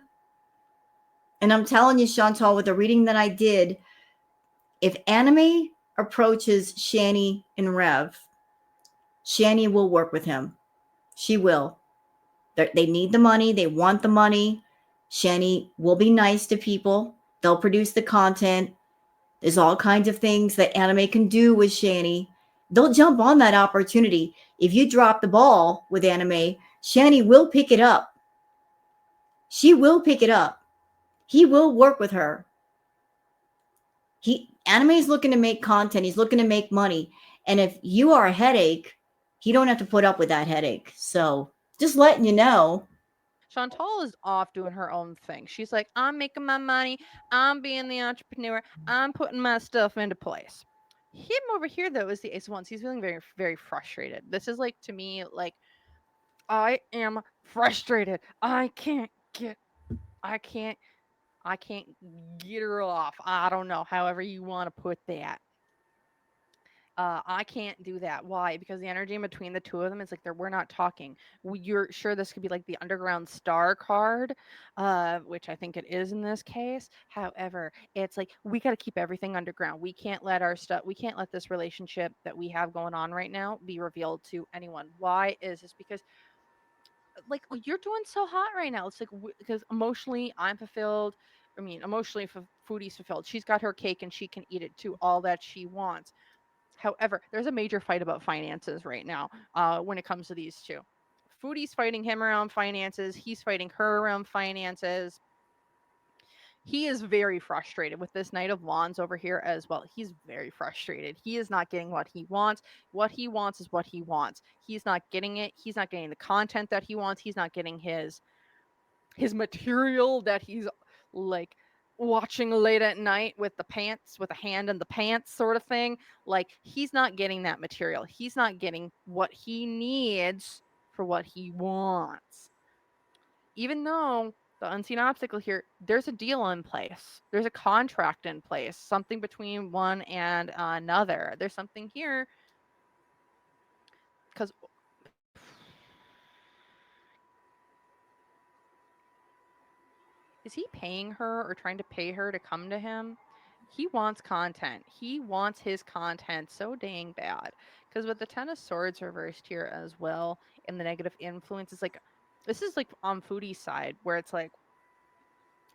And I'm telling you, Chantal, with the reading that I did, if Anime approaches Shani and Rev, Shani will work with him. She will. They need the money. They want the money. Shani will be nice to people. They'll produce the content. There's all kinds of things that Anime can do with Shani. They'll jump on that opportunity. If you drop the ball with Anime, Shani will pick it up. She will pick it up. He will work with her. Anime is looking to make content. He's looking to make money. And if you are a headache, he don't have to put up with that headache. So just letting you know. Chantal is off doing her own thing. She's like, I'm making my money. I'm being the entrepreneur. I'm putting my stuff into place. Him over here, though, is the Ace of Wands. He's feeling very, very frustrated. This is like, to me, like, I am frustrated. I can't, I can't get her off. I don't know, however you want to put that. I can't do that. Why? Because the energy in between the two of them is like we're not talking. You're sure this could be like the underground star card, which I think it is in this case. However, it's like we got to keep everything underground. We can't let our stuff. We can't let this relationship that we have going on right now be revealed to anyone. Why is this? Because like you're doing so hot right now. It's like because emotionally I'm fulfilled. I mean, emotionally, Foodie's fulfilled. She's got her cake and she can eat it too, all that she wants. However, there's a major fight about finances right now when it comes to these two. Foodie's fighting him around finances. He's fighting her around finances. He is very frustrated with this Knight of Wands over here as well. He's very frustrated. He is not getting what he wants. What he wants is what he wants. He's not getting it. He's not getting the content that he wants. He's not getting his material that he's like watching late at night with the pants with a hand in the pants sort of thing. Like he's not getting that material. He's not getting what he needs for what he wants. Even though the unseen obstacle here, there's a deal in place, there's a contract in place, something between one and another. There's something here because is he paying her or trying to pay her to come to him? He wants content. He wants his content so dang bad. Because with the Ten of Swords reversed here as well, and the negative influence, it's like, this is like on Foodie's side, where it's like,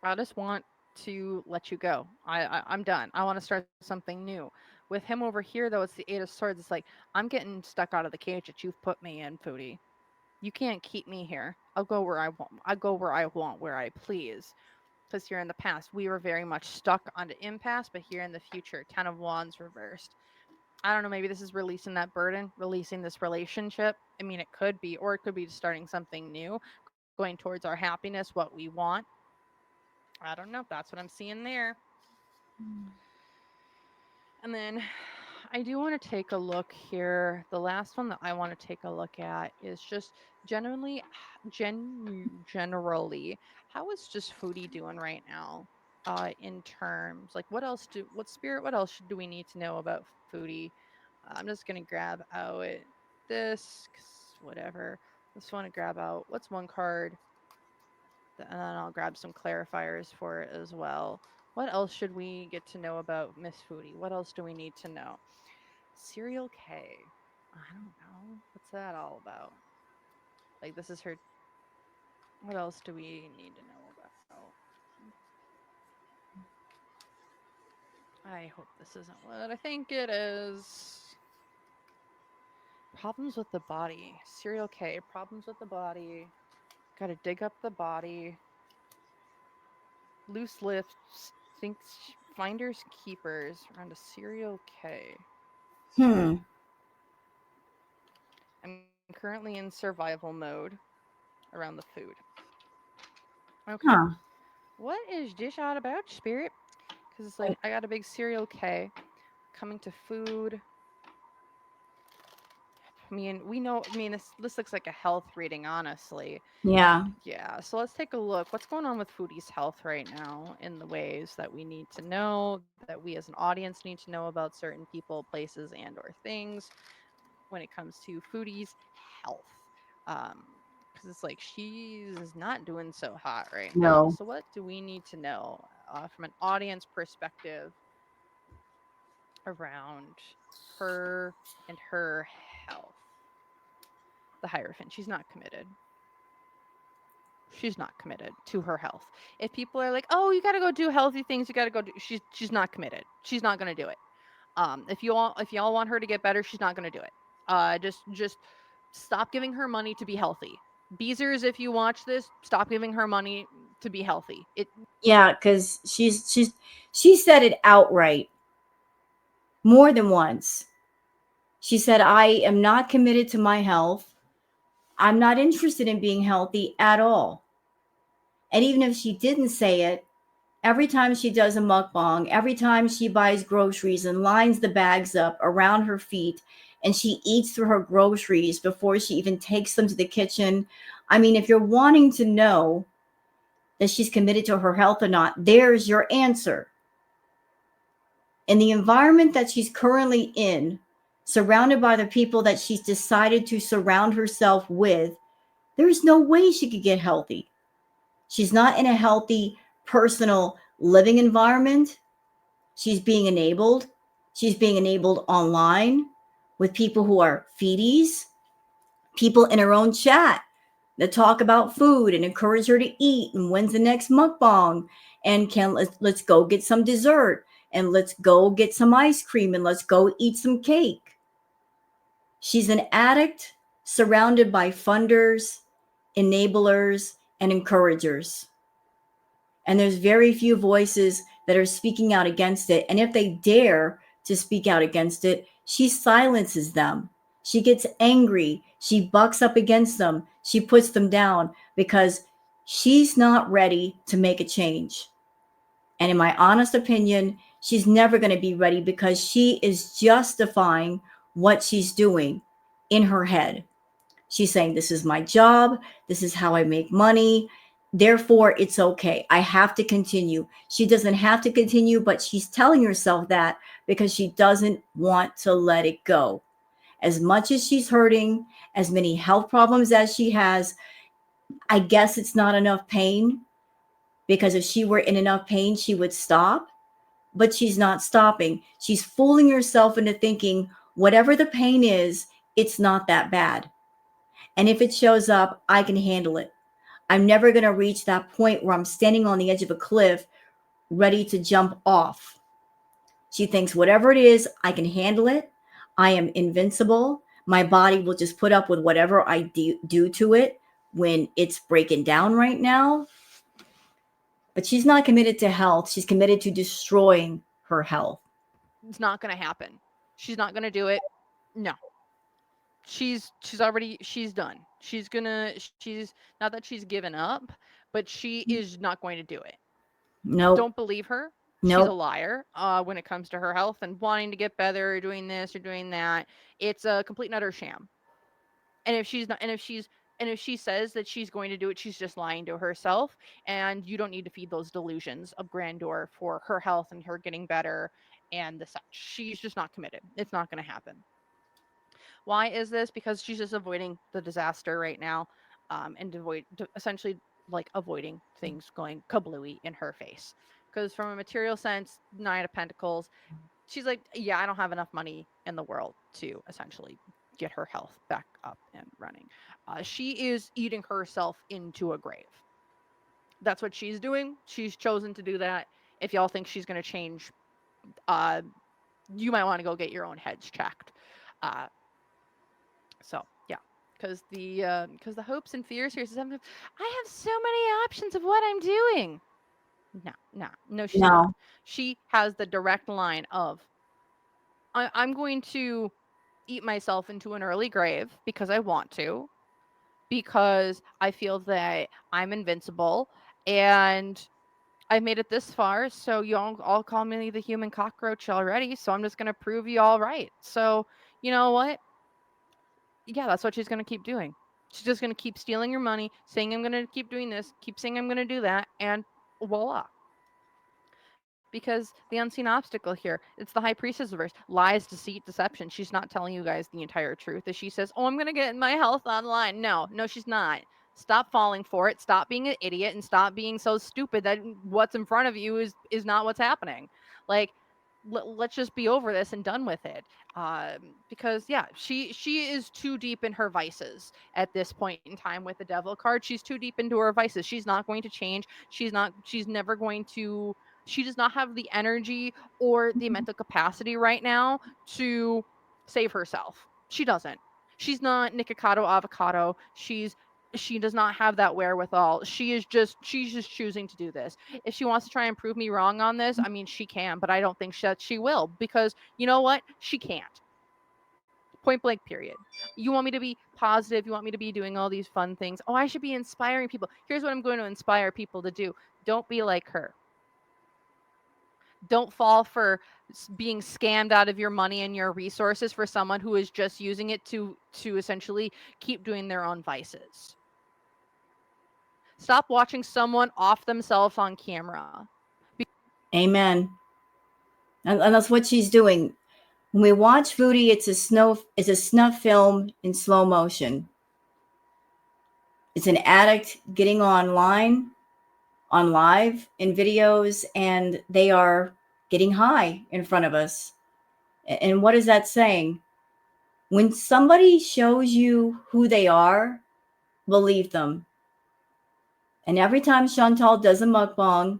I just want to let you go. I'm done. I want to start something new. With him over here, though, it's the Eight of Swords. It's like, I'm getting stuck out of the cage that you've put me in, Foodie. You can't keep me here. I'll go where I want. I go where I want, where I please. Because here in the past, we were very much stuck on the impasse, but here in the future, Ten of Wands reversed. I don't know, maybe this is releasing that burden, releasing this relationship. I mean, it could be, or it could be starting something new, going towards our happiness, what we want. I don't know. That's what I'm seeing there. And then I do want to take a look here. The last one that I want to take a look at is just generally, generally, how is just Foodie doing right now? In terms like what else do we need to know about Foodie? I'm just gonna grab out this whatever. Just want to grab out what's one card, and then I'll grab some clarifiers for it as well. What else should we get to know about Miss Foodie? What else do we need to know? Serial K. I don't know. What's that all about? Like, this is her. What else do we need to know about? I hope this isn't what I think it is. Problems with the body. Serial K. Problems with the body. Gotta dig up the body. Loose lips. Thinks finders keepers around a serial K. Hmm. I'm currently in survival mode around the food. Okay. Huh. What is this all about, Spirit? Because it's like I got a big serial K coming to food. I mean, we know. I mean, this looks like a health reading, honestly. Yeah. Yeah. So let's take a look. What's going on with Foodie's health right now in the ways that we need to know, that we as an audience need to know about certain people, places, and or things when it comes to Foodie's health. Um, because it's like she's not doing so hot right now. No. So what do we need to know from an audience perspective around her and her health? The Hierophant. She's not committed. She's not committed to her health. If people are like, "Oh, you got to go do healthy things, you got to go do," she's not committed. She's not going to do it. If y'all want her to get better, she's not going to do it. Just stop giving her money to be healthy. Beezers, if you watch this, stop giving her money to be healthy. It Yeah, because she said it outright more than once. She said, I am not committed to my health. I'm not interested in being healthy at all. And even if she didn't say it, every time she does a mukbang, every time she buys groceries and lines the bags up around her feet and she eats through her groceries before she even takes them to the kitchen. I mean, if you're wanting to know that she's committed to her health or not, there's your answer. In the environment that she's currently in, surrounded by the people that she's decided to surround herself with, there's no way she could get healthy. She's not in a healthy personal living environment. She's being enabled. She's being enabled online with people who are feedies, people in her own chat that talk about food and encourage her to eat and when's the next mukbang and can let's go get some dessert and let's go get some ice cream and let's go eat some cake. She's an addict surrounded by funders, enablers, and encouragers. And there's very few voices that are speaking out against it. And if they dare to speak out against it, she silences them. She gets angry. She bucks up against them. She puts them down because she's not ready to make a change. And in my honest opinion, she's never going to be ready because she is justifying what she's doing in her head. She's saying, this is my job. This is how I make money. Therefore, it's okay. I have to continue. She doesn't have to continue, but she's telling herself that because she doesn't want to let it go. As much as she's hurting, as many health problems as she has, I guess it's not enough pain because if she were in enough pain, she would stop. But she's not stopping. She's fooling herself into thinking whatever the pain is, it's not that bad. And if it shows up, I can handle it. I'm never going to reach that point where I'm standing on the edge of a cliff ready to jump off. She thinks whatever it is, I can handle it. I am invincible. My body will just put up with whatever I do to it when it's breaking down right now. But she's not committed to health. She's committed to destroying her health. it's not going to happen. She's not going to do it. No. She's done. She's not that she's given up, but she is not going to do it. Nope. Don't believe her. She's a Nope. liar when it comes to her health and wanting to get better or doing this or doing that. It's a complete and utter sham. And if she's not and if she says that she's going to do it, she's just lying to herself. And you don't need to feed those delusions of grandeur for her health and her getting better and the such. She's just not committed. It's not going to happen. Why is this? Because she's just avoiding the disaster right now, and essentially like avoiding things going kablooey in her face. Because from a material sense, Nine of Pentacles, she's like, yeah, I don't have enough money in the world to essentially get her health back up and running. She is eating herself into a grave. That's what she's doing. She's chosen to do that. If y'all think she's going to change, uh, you might want to go get your own heads checked. Uh, So yeah, because the hopes and fears here. I have so many options of what I'm doing. No, she's not. No. She has the direct line of I'm going to eat myself into an early grave because I want to, because I feel that I'm invincible and I've made it this far. So y'all all call me the human cockroach already. So I'm just gonna prove you all right. So you know what? Yeah, that's what she's going to keep doing. She's just going to keep stealing your money, saying, I'm going to keep doing this, keep saying, I'm going to do that, and voila. Because the unseen obstacle here, it's the high priestess reverse: lies, deceit, deception. She's not telling you guys the entire truth. As she says, oh, I'm going to get my health online. No, she's not. Stop falling for it. Stop being an idiot and stop being so stupid that what's in front of you is not what's happening. Like, let's just be over this and done with it. Because yeah, she is too deep in her vices at this point in time with the devil card. She's too deep into her vices. She's not going to change. She's never going to. She does not have the energy or the mental capacity right now to save herself. She doesn't. She's not Nikocado Avocado. She does not have that wherewithal. She's just choosing to do this. If she wants to try and prove me wrong on this, I mean, she can, but I don't think she will, because you know what? She can't. Point blank, period. You want me to be positive. You want me to be doing all these fun things. Oh, I should be inspiring people. Here's what I'm going to inspire people to do: don't be like her. Don't fall for being scammed out of your money and your resources for someone who is just using it to essentially keep doing their own vices. Stop watching someone off themselves on camera. Amen. And that's what she's doing. When we watch Foodie, it's a snuff film in slow motion. It's an addict getting online, on live in videos, and they are getting high in front of us. And what is that saying? When somebody shows you who they are, believe them. And every time Chantal does a mukbang,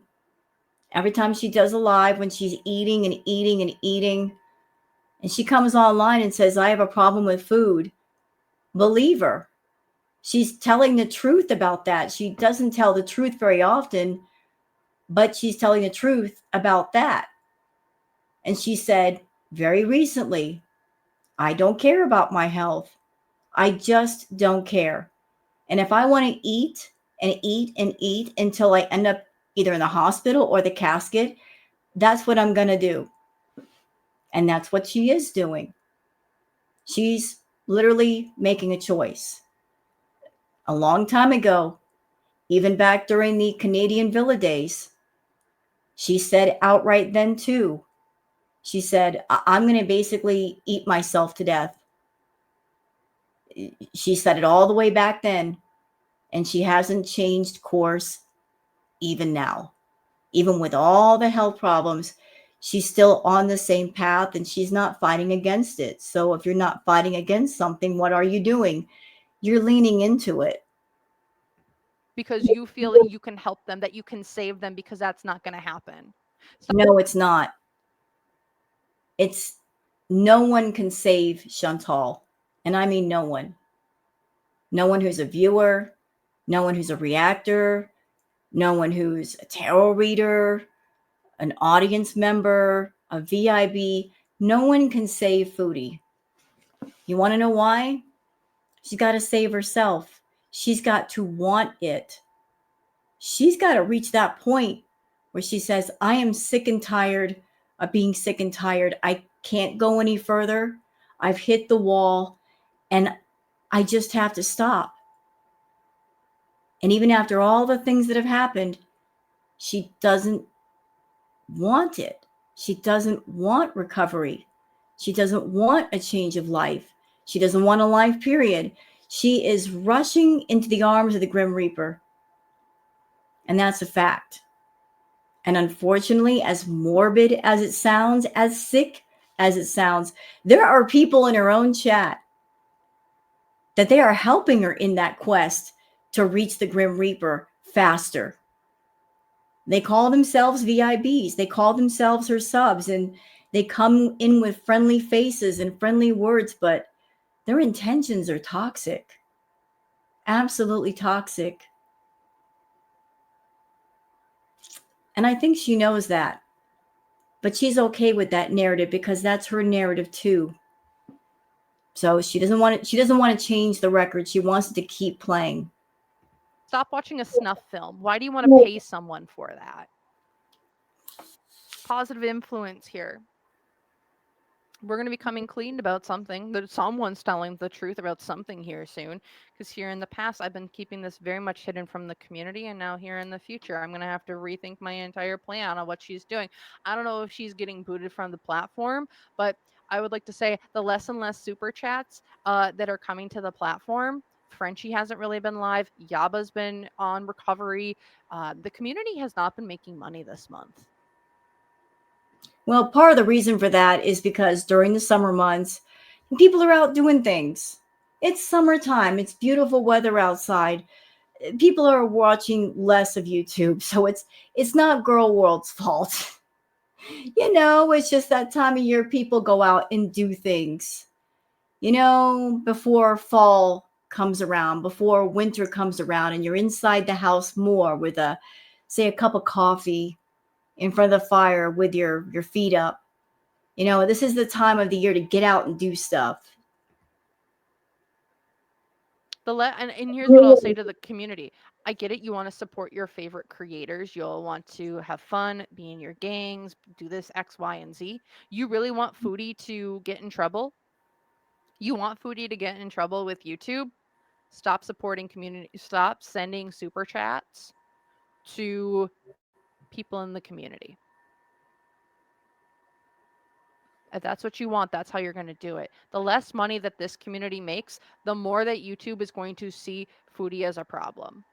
every time she does a live when she's eating and eating and eating, and she comes online and says, I have a problem with food, believe her. She's telling the truth about that. She doesn't tell the truth very often, but she's telling the truth about that. And she said very recently, I don't care about my health. I just don't care. And if I want to eat and eat and eat until I end up either in the hospital or the casket, that's what I'm going to do. And that's what she is doing. She's literally making a choice. A long time ago, even back during the Canadian Villa days, she said outright then too, she said, I'm going to basically eat myself to death. She said it all the way back then, and she hasn't changed course even now. Even with all the health problems, she's still on the same path and she's not fighting against it. So if you're not fighting against something, what are you doing? You're leaning into it. Because you feel that you can help them, that you can save them, because that's not going to happen. So, No, it's not. It's no one can save Chantal. And I mean no one. No one who's a viewer, no one who's a reactor, no one who's a tarot reader, an audience member, a VIB. No one can save Foodie. You want to know why? She's got to save herself. She's got to want it. She's got to reach that point where she says, I am sick and tired of being sick and tired. I can't go any further. I've hit the wall and I just have to stop. And even after all the things that have happened, she doesn't want it. She doesn't want recovery. She doesn't want a change of life. She doesn't want a life period. She is rushing into the arms of the Grim Reaper. And that's a fact. And unfortunately, as morbid as it sounds, as sick as it sounds, there are people in her own chat that they are helping her in that quest to reach the Grim Reaper faster. They call themselves VIBs. They call themselves her subs, and they come in with friendly faces and friendly words, but their intentions are toxic. Absolutely toxic. And I think she knows that. But she's okay with that narrative because that's her narrative too. So she doesn't want to change the record. She wants it to keep playing. stop watching a snuff film. Why do you want to pay someone for that? Positive influence here. We're going to be coming clean about something, that someone's telling the truth about something here soon. Because here in the past, I've been keeping this very much hidden from the community. And now, here in the future, I'm going to have to rethink my entire plan on what she's doing. I don't know if she's getting booted from the platform, but I would like to say the less and less super chats that are coming to the platform. Frenchie hasn't really been live. Yaba's been on recovery. The community has not been making money this month. Well, part of the reason for that is because during the summer months, people are out doing things. It's summertime, it's beautiful weather outside. People are watching less of YouTube, so it's not Girl World's fault. It's just that time of year people go out and do things. Before fall comes around, before winter comes around, and you're inside the house more with say a cup of coffee in front of the fire with your feet up. This is the time of the year to get out and do stuff. And here's what I'll say to the community. I get it. You want to support your favorite creators. You'll want to have fun, be in your gangs, do this X, Y, and Z. You really want Foodie to get in trouble? You want Foodie to get in trouble with YouTube? Stop supporting community. Stop sending super chats to people in the community. If that's what you want, that's how you're going to do it. The less money that this community makes, the more that YouTube is going to see Foodie as a problem.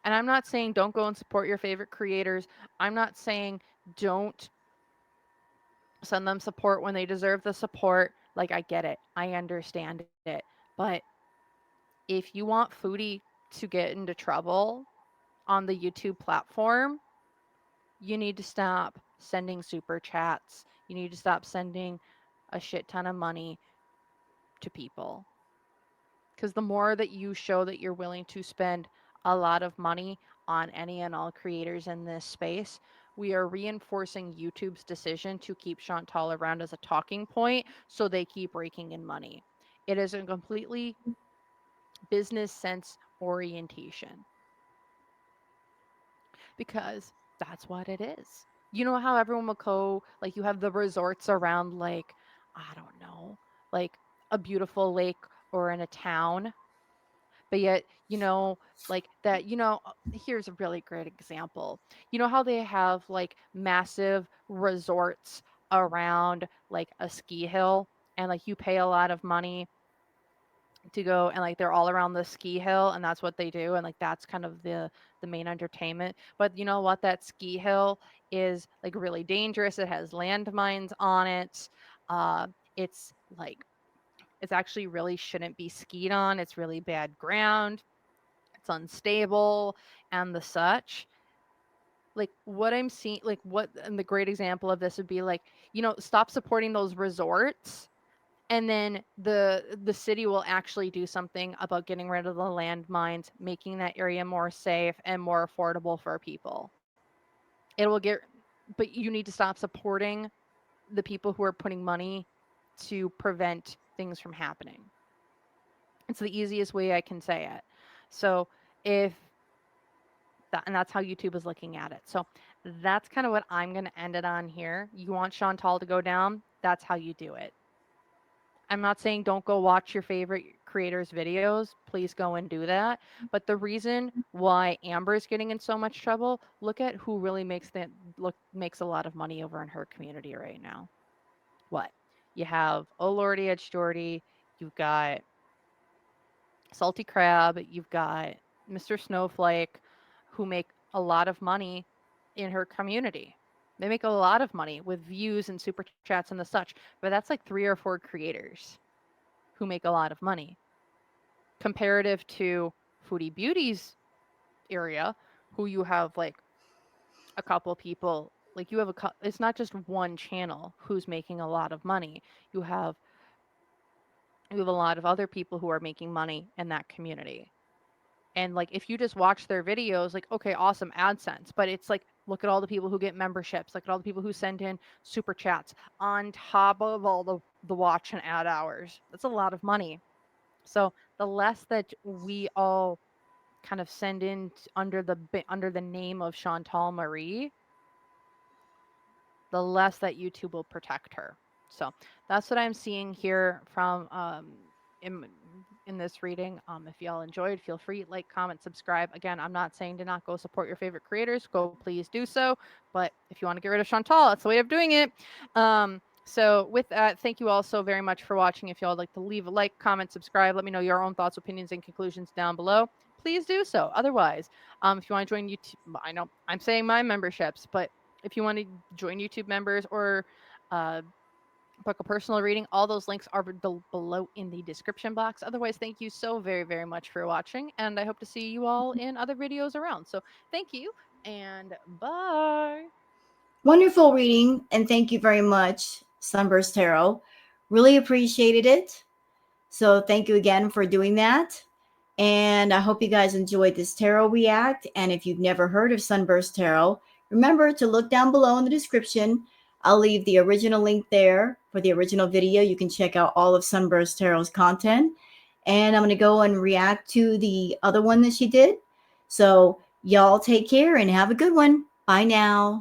And I'm not saying don't go and support your favorite creators. I'm not saying don't send them support when they deserve the support. Like, I get it. I understand it. But if you want Foodie to get into trouble on the YouTube platform, you need to stop sending super chats. You need to stop sending a shit ton of money to people. Because the more that you show that you're willing to spend a lot of money on any and all creators in this space, we are reinforcing YouTube's decision to keep Chantal around as a talking point so they keep raking in money. It is a completely business sense orientation because that's what it is. You know how everyone will go, like, you have the resorts around, like, I don't know, like a beautiful lake or in a town, but yet, like that, here's a really great example. You know how they have like massive resorts around like a ski hill, and like you pay a lot of money to go, and like they're all around the ski hill, and that's what they do, and like that's kind of the main entertainment. But you know what, that ski hill is like really dangerous. It has landmines on it. uh it's like, it's actually really shouldn't be skied on. It's really bad ground, it's unstable, and the such. Like what I'm seeing, like what, and the great example of this would be like, stop supporting those resorts, and then the city will actually do something about getting rid of the landmines, making that area more safe and more affordable for people. It will get, but you need to stop supporting the people who are putting money to prevent things from happening. It's the easiest way I can say it. So if and that's how YouTube is looking at it. So that's kind of what I'm going to end it on here. You want Chantal to go down? That's how you do it. I'm not saying don't go watch your favorite creators' videos. Please go and do that. But the reason why Amber is getting in so much trouble, look at who really makes a lot of money over in her community right now. What? You have Oh Lordy Edge Jordy, you've got Salty Crab, you've got Mr. Snowflake, who make a lot of money in her community. They make a lot of money with views and super chats and the such, but that's like 3 or 4 creators who make a lot of money. Comparative to Foodie Beauty's area, who you have like a couple people, like you have it's not just one channel who's making a lot of money. You have you have a lot of other people who are making money in that community. And like if you just watch their videos, like, okay, awesome, AdSense, but it's like, look at all the people who get memberships, look at all the people who send in super chats on top of all the watch and ad hours. That's a lot of money. So the less that we all kind of send in under the name of Chantal Marie, the less that YouTube will protect her. So that's what I'm seeing here from in in this reading. If y'all enjoyed, feel free like, comment, subscribe. Again, I'm not saying to not go support your favorite creators. Go, please do so. But if you want to get rid of Chantal, that's the way of doing it. So with that, thank you all so very much for watching. If y'all would like to leave a like, comment, subscribe, let me know your own thoughts, opinions, and conclusions down below. Please do so. Otherwise, if you want to join YouTube, I know I'm saying my memberships, but if you want to join YouTube members or book a personal reading, all those links are below in the description box. Otherwise, thank you so very, very much for watching, and I hope to see you all in other videos around. So thank you, and bye. Wonderful reading, and thank you very much, Sunburst Tarot. Really appreciated it. So thank you again for doing that. And I hope you guys enjoyed this tarot react. And if you've never heard of Sunburst Tarot, remember to look down below in the description. I'll leave the original link there for the original video. You can check out all of Sunburst Tarot's content. And I'm going to go and react to the other one that she did. So y'all take care and have a good one. Bye now.